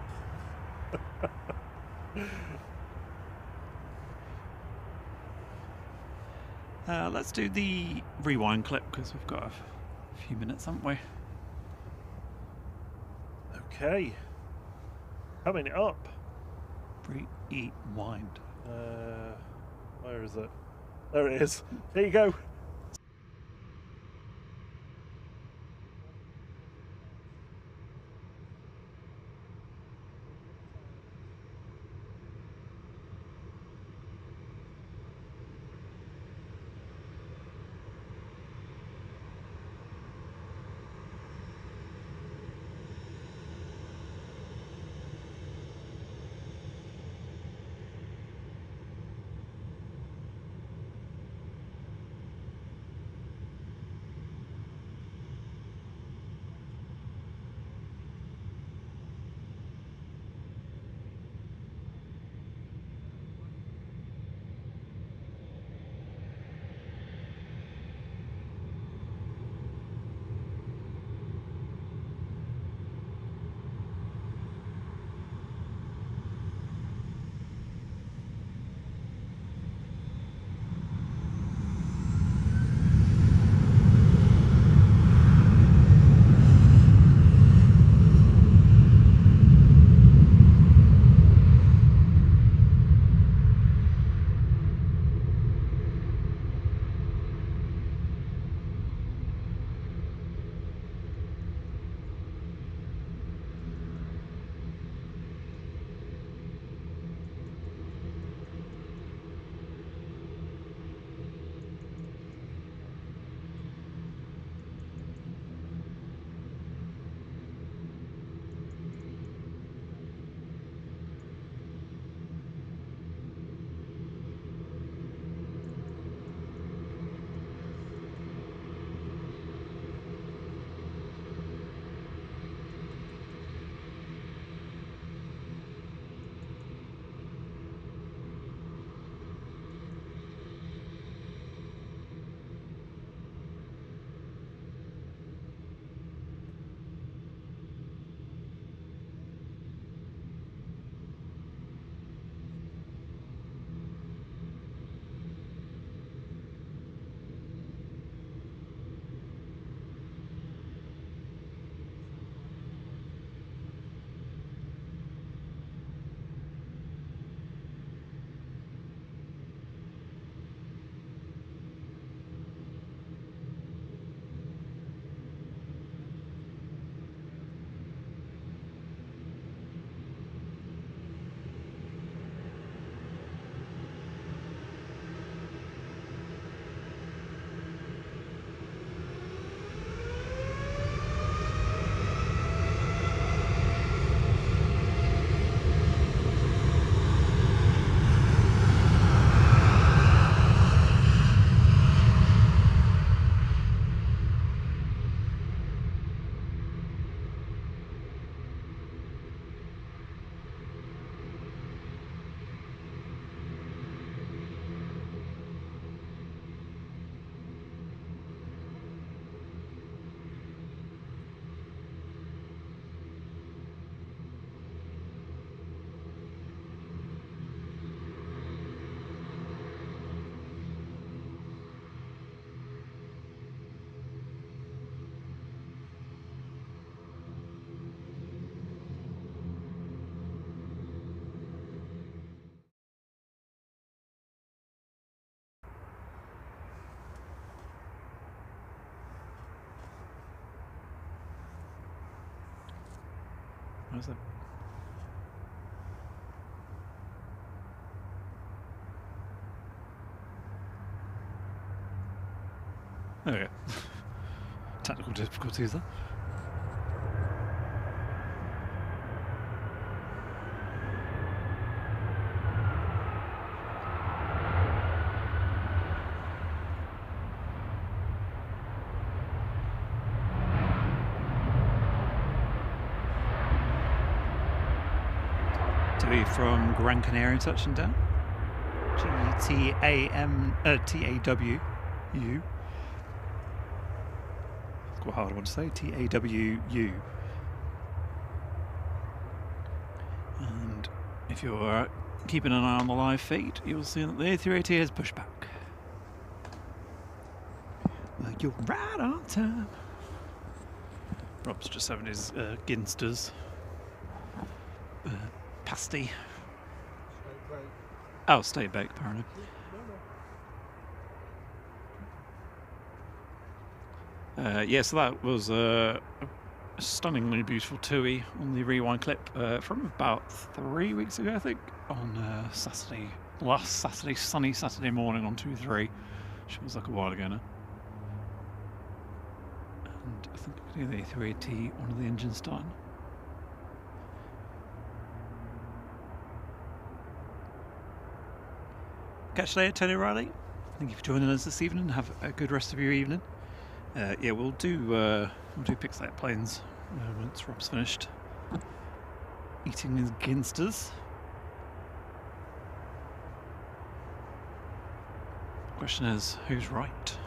Let's do the rewind clip because we've got a few minutes, haven't we? Okay. Coming up. Rewind. Where is it? There it is. There you go. Where's it? There we go. Technical difficulties there. To be from Gran Canaria touching down. TAWU. It's quite hard, I want to say. TAWU. And if you're keeping an eye on the live feed, you'll see that the A380 has pushed back. Well, you're right on time. Rob's just having his ginsters. Pasty. Oh, steak bake, apparently. Yeah, so that was a stunningly beautiful TUI on the rewind clip from about 3 weeks ago, I think, on Saturday, last Saturday, sunny Saturday morning on 2-3, which was like a while ago now. And I think I can hear the A380, one of the engines starting. Catch you later, Tony Riley. Thank you for joining us this evening. Have a good rest of your evening. Yeah, we'll do Pixlate planes once Rob's finished eating his ginsters. Question is, who's right?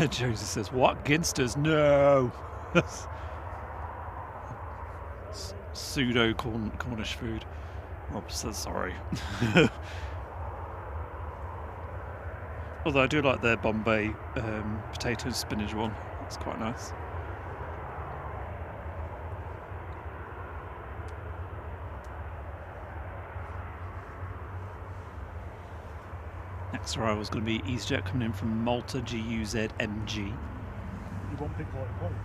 Josie says, "What ginsters? No." Pseudo Cornish food. Rob says sorry. Although I do like their Bombay potato and spinach one. It's quite nice. Next arrival is going to be EasyJet coming in from Malta GUZ MG. You want big light points?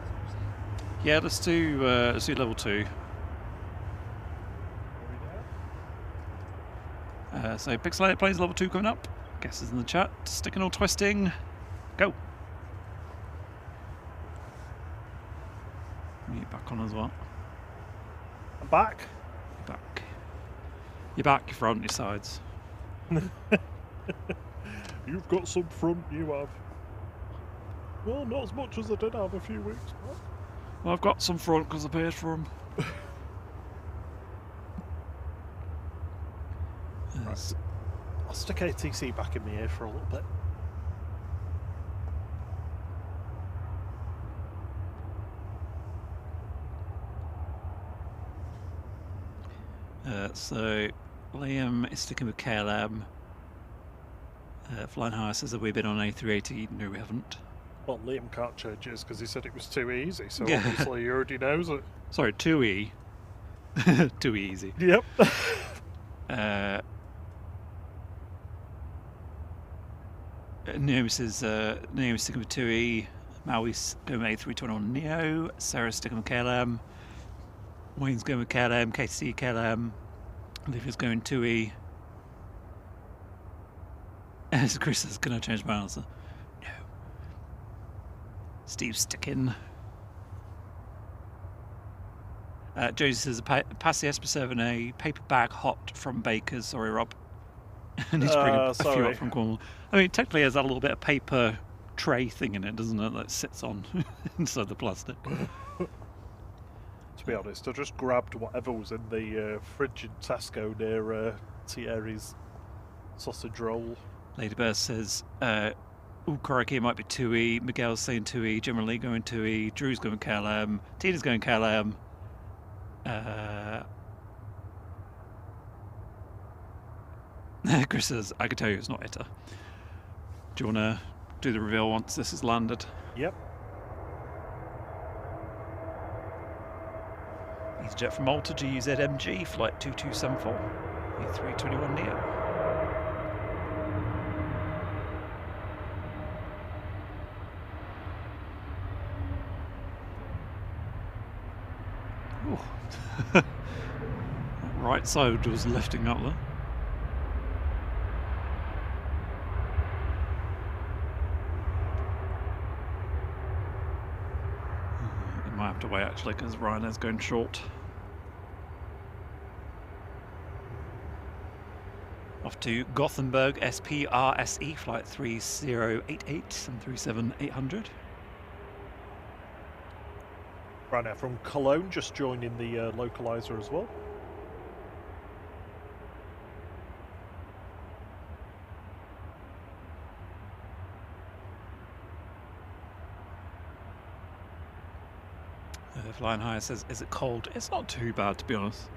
Yeah, let's do level 2. So Pixelated planes level 2 coming up. Guesses in the chat. Sticking or twisting. Go. Mute back on as well. I'm back. Back. You're back, your front, your sides. You've got some front, you have. Well, not as much as I did have a few weeks back. Well, I've got some front because I paid for them. Right. I'll stick ATC back in my ear for a little bit. So Liam is sticking with KLM. Flying High says that we've been on A380. No, we haven't. Well, Liam can't change his because he said it was too easy, so Yeah. obviously he already knows it. Sorry, 2E. Too easy. Yep. Naomi says Naomi's sticking with 2E. Maui's going with A321 Neo. Sarah's sticking with KLM. Wayne's going with KLM. KC KLM. Olivia's going 2E. So Chris is going to change my answer. No. Steve's sticking. Josie says, pass the SP7A paper bag hot from Baker's. Sorry, Rob. I need to bring a few up from Cornwall. I mean, technically, it has that little bit of paper tray thing in it, doesn't it? That sits on inside the plastic. To be honest, I just grabbed whatever was in the fridge in Tesco near Thierry's sausage roll. Lady Bear says, crikey, it might be 2E. Miguel's saying 2E. Generally going 2E. Drew's going KLM. Tina's going KLM. Chris says, I can tell you it's not ITA. Do you want to do the reveal once this is landed? Yep. EasyJet from Malta, GUZ MG, flight 2274, A321 Neo. Ooh. That right side was lifting up there. You might have to wait actually because Ryanair's going short. Off to Gothenburg SPRSE flight 3088 and 37800. Right now from Cologne, just joining the localizer as well. Flying High says, is it cold? It's not too bad, to be honest.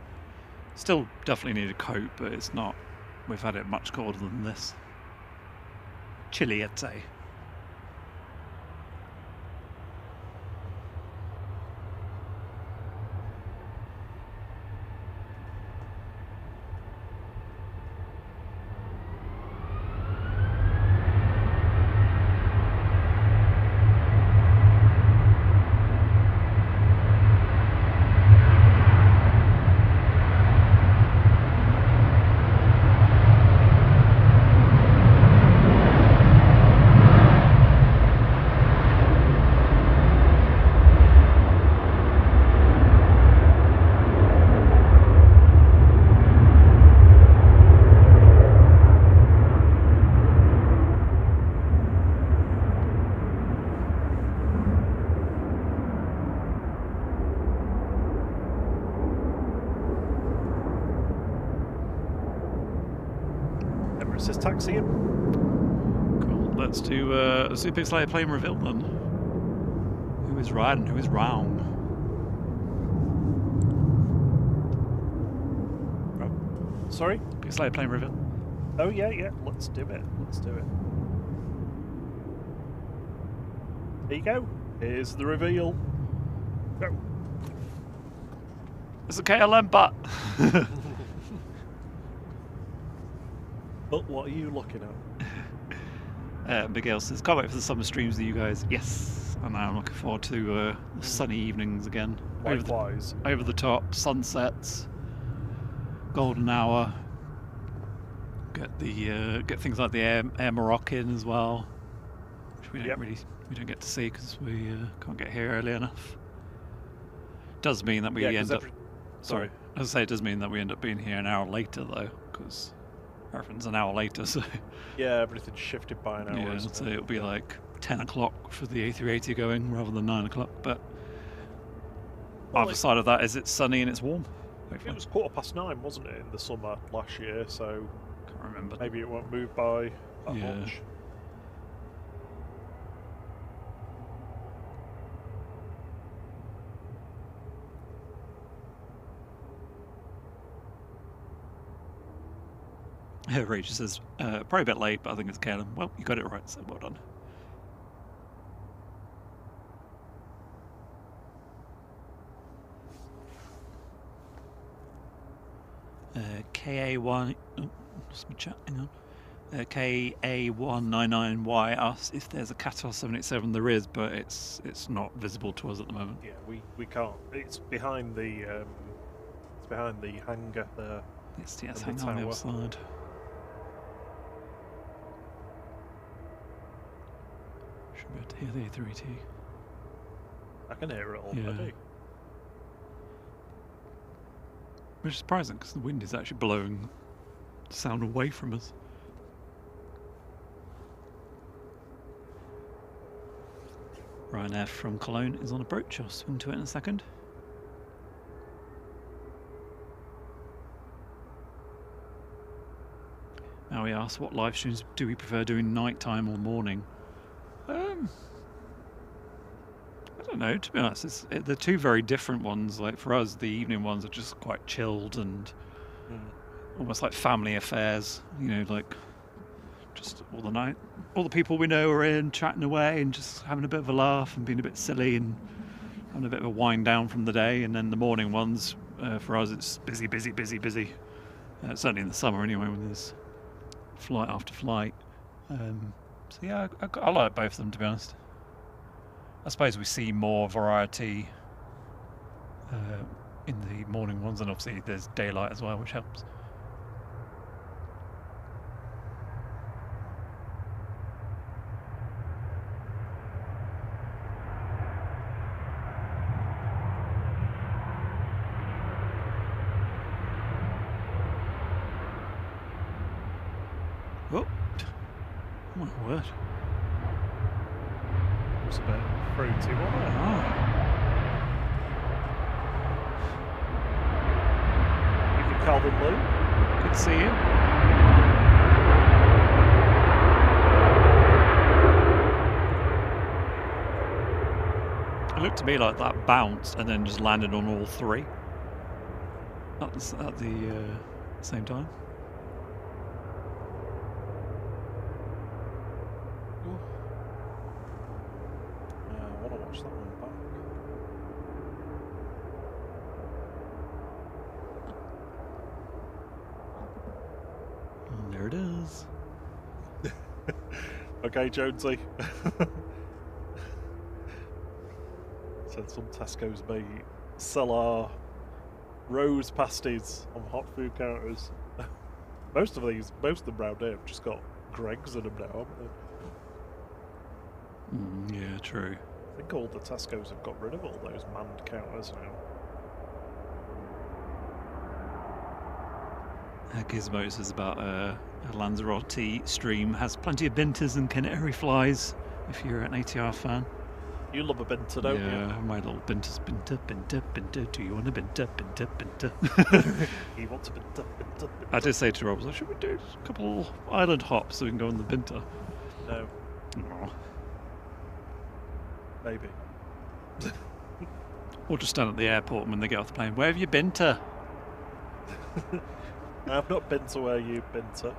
Still definitely need a coat, but it's not. We've had it much colder than this. Chilly, I'd say. Emirates is taxiing. Cool. Let's do a Super Slayer plane reveal then. Who is right and who is wrong? Sorry? Super Slayer plane reveal. Oh yeah, yeah. Let's do it. Let's do it. There you go. Here's the reveal. Go. It's a KLM, but But what are you looking at? Big L says, can't wait for the summer streams with you guys. Yes, and I'm looking forward to the sunny evenings again. Likewise. Over the top, sunsets, golden hour. Get the get things like the Air Moroccan as well, which we don't get to see because we can't get here early enough. Does mean that we end up. Sorry, as I say, it does mean that we end up being here an hour later though, because everything's an hour later. So yeah, everything's shifted by an hour. yeah, so it'll be like 10 o'clock for the A380 going rather than 9 o'clock. But other side of that is it's sunny and it's warm. Hopefully. It was 9:15, wasn't it, in the summer last year? So Can't remember. maybe it won't move by that much. Rachel says, probably a bit late, but I think it's KLM. Well, you got it right, so well done. KA1, lost my chat, hang on. KA199Y asks if there's a Qatar 787. There is, but it's not visible to us at the moment. Yeah, we can't. It's behind the hangar there. It's the hangar on the other side. Should be able to hear the A380. I can hear it already. Yeah. Which is surprising because the wind is actually blowing sound away from us. Ryanair from Cologne is on approach. I'll swing to it in a second. Now we ask, what live streams do we prefer doing, nighttime or morning? I don't know, to be honest. They're two very different ones. Like for us, the evening ones are just quite chilled and almost like family affairs. You know, like just all the people we know are in, chatting away and just having a bit of a laugh and being a bit silly and having a bit of a wind down from the day. And then the morning ones, for us, it's busy. Certainly in the summer anyway, when there's flight after flight. So yeah, I like both of them, to be honest. I suppose we see more variety in the morning ones, and obviously there's daylight as well, which helps. Oh, my word. It's a bit fruity, wasn't it? Ah. Evening, Calvin Lou. Good to see you. It looked to me like that bounced and then just landed on all three at the same time. I want to watch that one back. And there it is. Okay, Jonesy. Said some Tesco's may sell our rose pasties on hot food counters. most of them round here have just got Greggs in them now, haven't they? Yeah, true. I think all the Tesco's have got rid of all those manned counters now. Gizmo says about a Lanzarote stream has plenty of binters and canary flies if you're an ATR fan. You love a binter, don't Yeah, my little binter's binter. Do you want a binter? you? You want a binter. I did say to Rob, I was like, should we do a couple island hops so we can go on the binter? No, Aw. maybe. Or just stand at the airport when they get off the plane. Where have you been to? I've not been to where you've been to.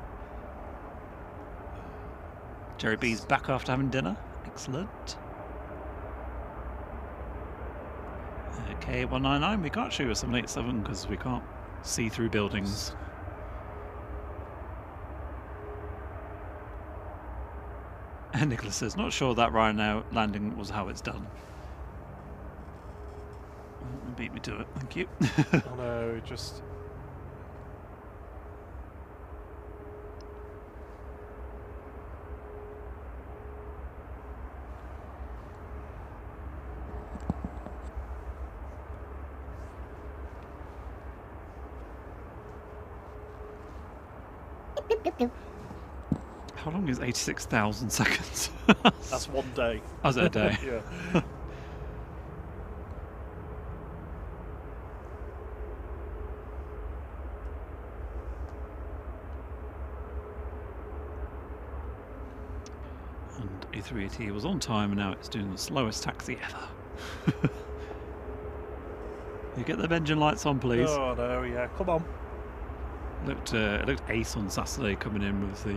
Jerry B's back after having dinner. Excellent. Okay, 199. We can't shoot a 787 because we can't see through buildings. And Nicholas says, not sure that Ryanair landing was how it's done. Beat me to it, thank you. I know, just... How long is 86,000 seconds? That's one day. Was it a day? Yeah. And A380 was on time and now it's doing the slowest taxi ever. You get the engine lights on, please. Oh no, yeah, come on. It looked ace on Saturday coming in with the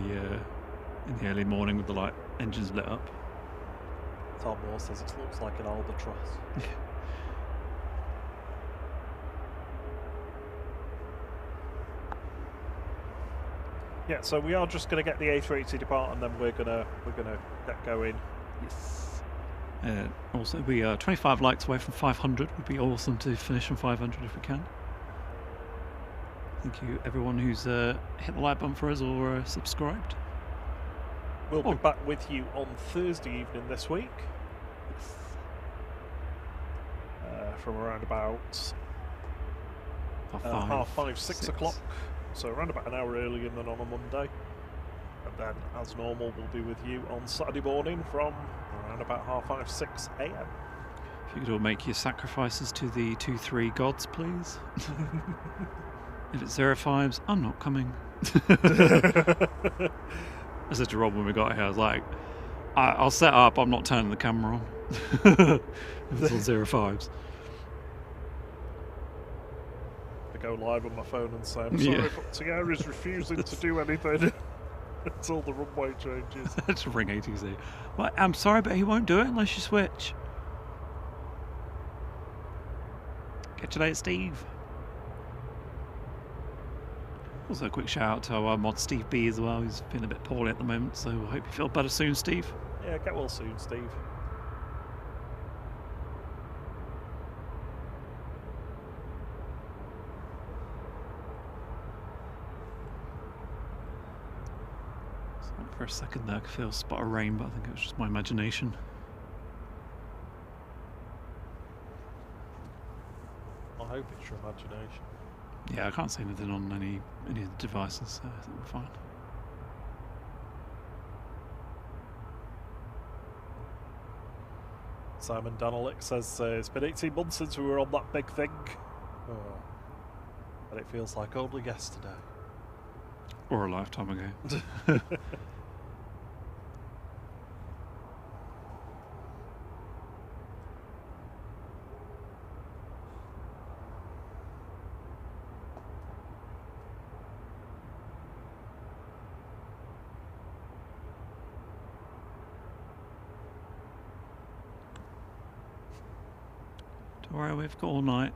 in the early morning with the light engines lit up. Tom Moore says it looks like an albatross. Yeah, so we are just going to get the A380 depart, and then we're gonna get going. Yes. Also, we are 25 likes away from 500. Would be awesome to finish on 500 if we can. Thank you, everyone who's hit the like button for us or subscribed. We'll be back with you on Thursday evening this week. From around about half five, 6 o'clock. So around about an hour earlier than on a Monday. And then, as normal, we'll be with you on Saturday morning from around about 5:30, 6 a.m. If you could all make your sacrifices to the 2-3 gods, please. If it's 05s, I'm not coming. I said to Rob when we got here, I was like, I'll set up, I'm not turning the camera on. If it's on 05s. I go live on my phone and say, I'm sorry, but Tiara is refusing to do anything until the runway changes. Just ring ATC. Well, I'm sorry, but he won't do it unless you switch. Catch you later, Steve. Also, a quick shout out to our mod Steve B as well. He's feeling a bit poorly at the moment, so I hope you feel better soon, Steve. Yeah, get well soon, Steve. For a second there, I could feel a spot of rain, but I think it was just my imagination. I hope it's your imagination. Yeah, I can't see anything on any of the devices, so I think we're fine. Simon Danilick says it's been 18 months since we were on that big thing. Oh. And it feels like only yesterday. Or a lifetime ago. Don't worry, we've got all night.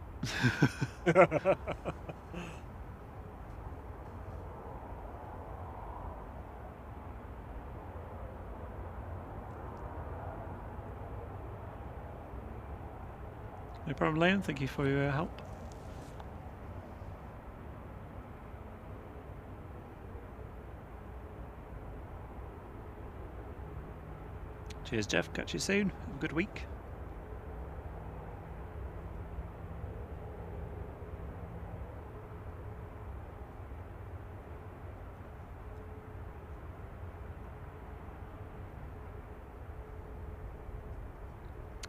No problem, Liam. Thank you for your help. Cheers, Jeff. Catch you soon. Have a good week.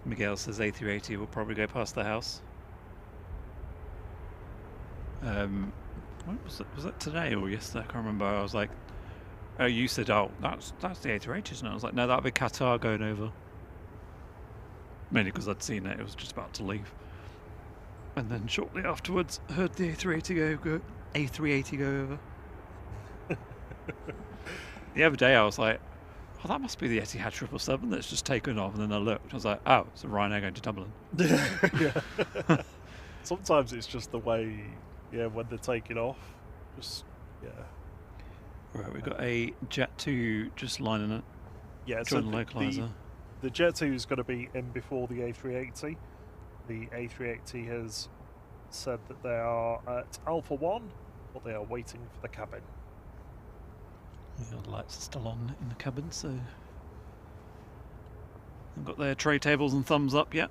Miguel says A380 will probably go past the house. What was that today or yesterday? I can't remember. I was like, oh, you said, oh, that's the A380, isn't it? I was like, no, that'll be Qatar going over. Mainly because I'd seen it. It was just about to leave. And then shortly afterwards, heard the A380 go over. The other day, I was like, oh, that must be the Etihad 777 that's just taken off. And then I looked. I was like, oh, it's a Ryanair going to Dublin. Yeah. Sometimes it's just the way, yeah, when they're taking off. Just, yeah. Right, we've got a Jet 2 just lining it. Yeah, so the localizer. The Jet 2 is going to be in before the A380. The A380 has said that they are at Alpha 1, but they are waiting for the cabin. Yeah, the lights are still on in the cabin, so they've got their tray tables and thumbs up yet.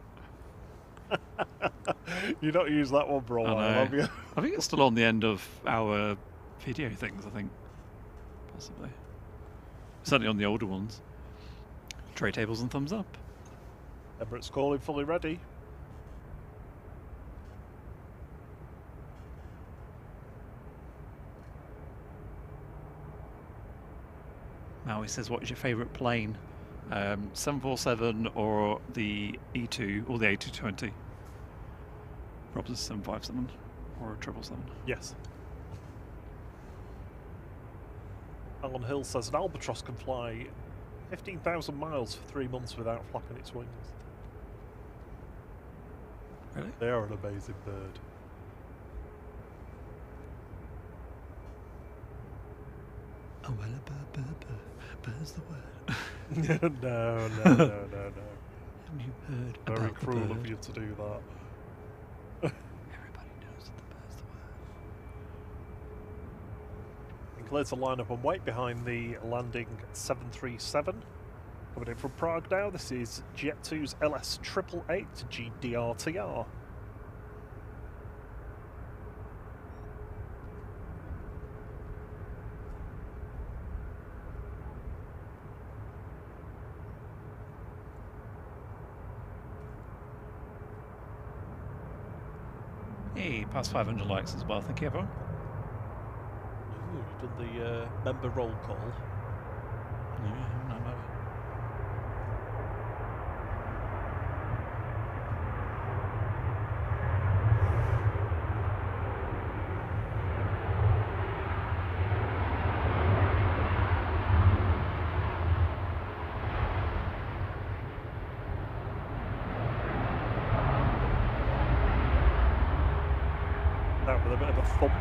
You've not used that one for a while, have you? I think it's still on the end of our video things, I think. Possibly. Certainly on the older ones. Tray tables and thumbs up. Emirates calling, fully ready. Maui says, what is your favourite plane? 747 or the E2 or the A220? Probably 757 or a 777. Yes. Alan Hill says an albatross can fly 15,000 miles for 3 months without flapping its wings. Really? They are an amazing bird. Oh, well, bird's the word. No. Have you heard Very about the cruel bird? of you to do that. Everybody knows that the bird's the word. And clear to line up and wait behind the landing 737. Coming in from Prague now, this is Jet2's LS 888 GDRTR. Hey, past 500 likes as well, thank you everyone. Ooh, you've done the member roll call. Yeah, no. With a bit of a thump.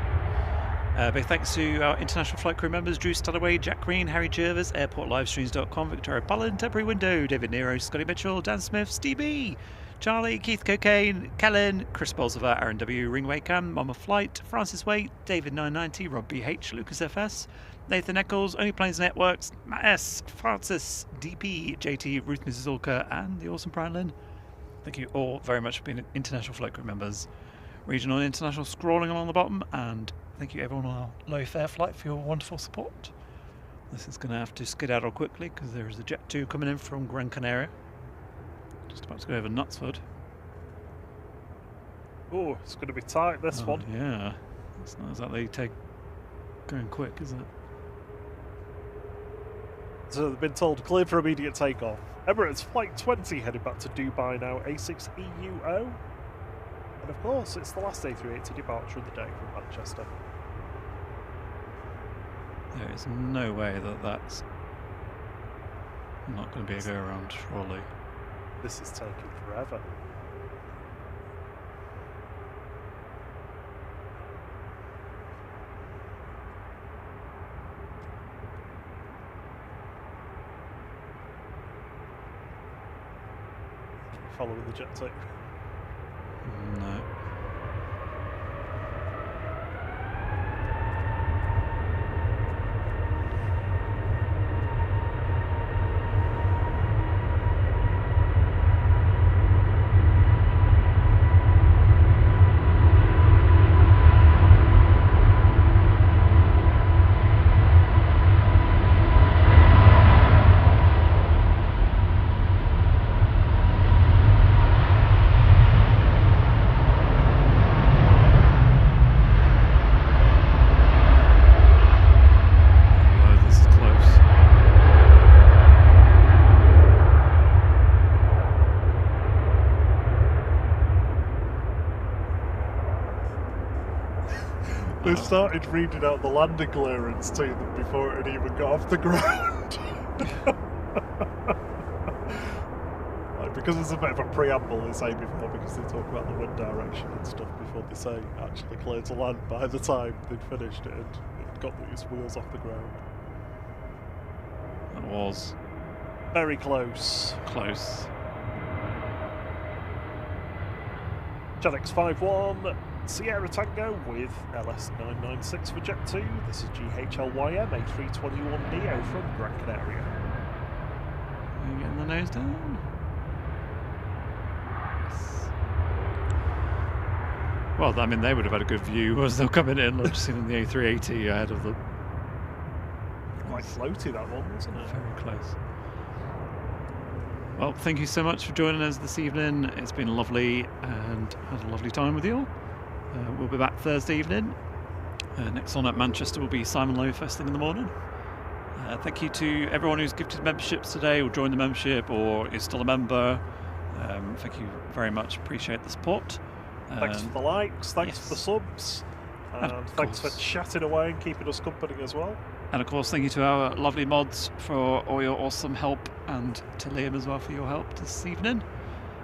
Big thanks to our international flight crew members: Drew Studaway, Jack Green, Harry Jervis, airportlivestreams.com, Victoria Bullen, Temporary Window, David Nero, Scotty Mitchell, Dan Smith, Steve B, Charlie, Keith Cocaine, Kellen, Chris Bolsover, Aaron W, Ringway Cam, Mama Flight, Francis Waite, David 990, Rob BH, Lucas FS, Nathan Eccles, Only Planes Networks, Matt S, Francis, DP, JT, Ruth Mrs. Orca, and the awesome Brian Lynn. Thank you all very much for being international flight crew members. Regional and international scrolling along the bottom, and thank you everyone on our low fare flight for your wonderful support. This is going to have to skedaddle quickly because there is a Jet 2 coming in from Gran Canaria. Just about to go over Knutsford. Oh, it's going to be tight, this one. Yeah, it's not exactly going quick, is it? So they've been told clear for immediate takeoff. Emirates Flight 20 headed back to Dubai now, A6EUO. And of course, it's the last A380 departure of the day from Manchester. There is no way that that's not going to be a go around, surely. This is taking forever. Following the Jet 2. No. They started reading out the landing clearance to them before it had even got off the ground. Like, because there's a bit of a preamble, they say before, because they talk about the wind direction and stuff before they say actually clear to land. By the time they'd finished it, it got its wheels off the ground. That was Very close. close. Janix 5-1, Sierra Tango with LS996 for Jet 2. This is GHLYM A321neo from Gran Canaria. Are you getting the nose down? Yes. Well, I mean, they would have had a good view as they were coming in. I've just seen the A380 ahead of them. Quite floaty, that one, wasn't it? Very close. Well, thank you so much for joining us this evening. It's been lovely and had a lovely time with you all. We'll be back Thursday evening. Next on at Manchester will be Simon Lowe first thing in the morning. Thank you to everyone who's gifted memberships today or joined the membership or is still a member. Thank you very much. Appreciate the support. Thanks for the likes, thanks yes. for the subs, And and of thanks for course- chatting away and keeping us company as well. And of course, thank you to our lovely mods for all your awesome help, and to Liam as well for your help this evening.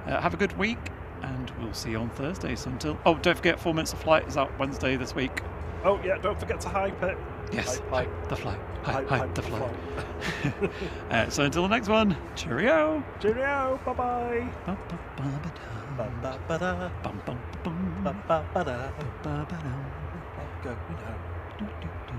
Have a good week, and we'll see you on Thursday. So until don't forget 4 Minutes of Flight is out Wednesday this week. Oh yeah, don't forget to hype it. Yes, Hype, hype the flight. hype, Hype the the flight. So until the next one, cheerio. Cheerio, bye bye. Bum, bum, bum, ba-dum. Ba-ba-ba-da, Bum, bum, bum, ba-ba-ba-da. ba-ba-dum. Go now. Do, do, do.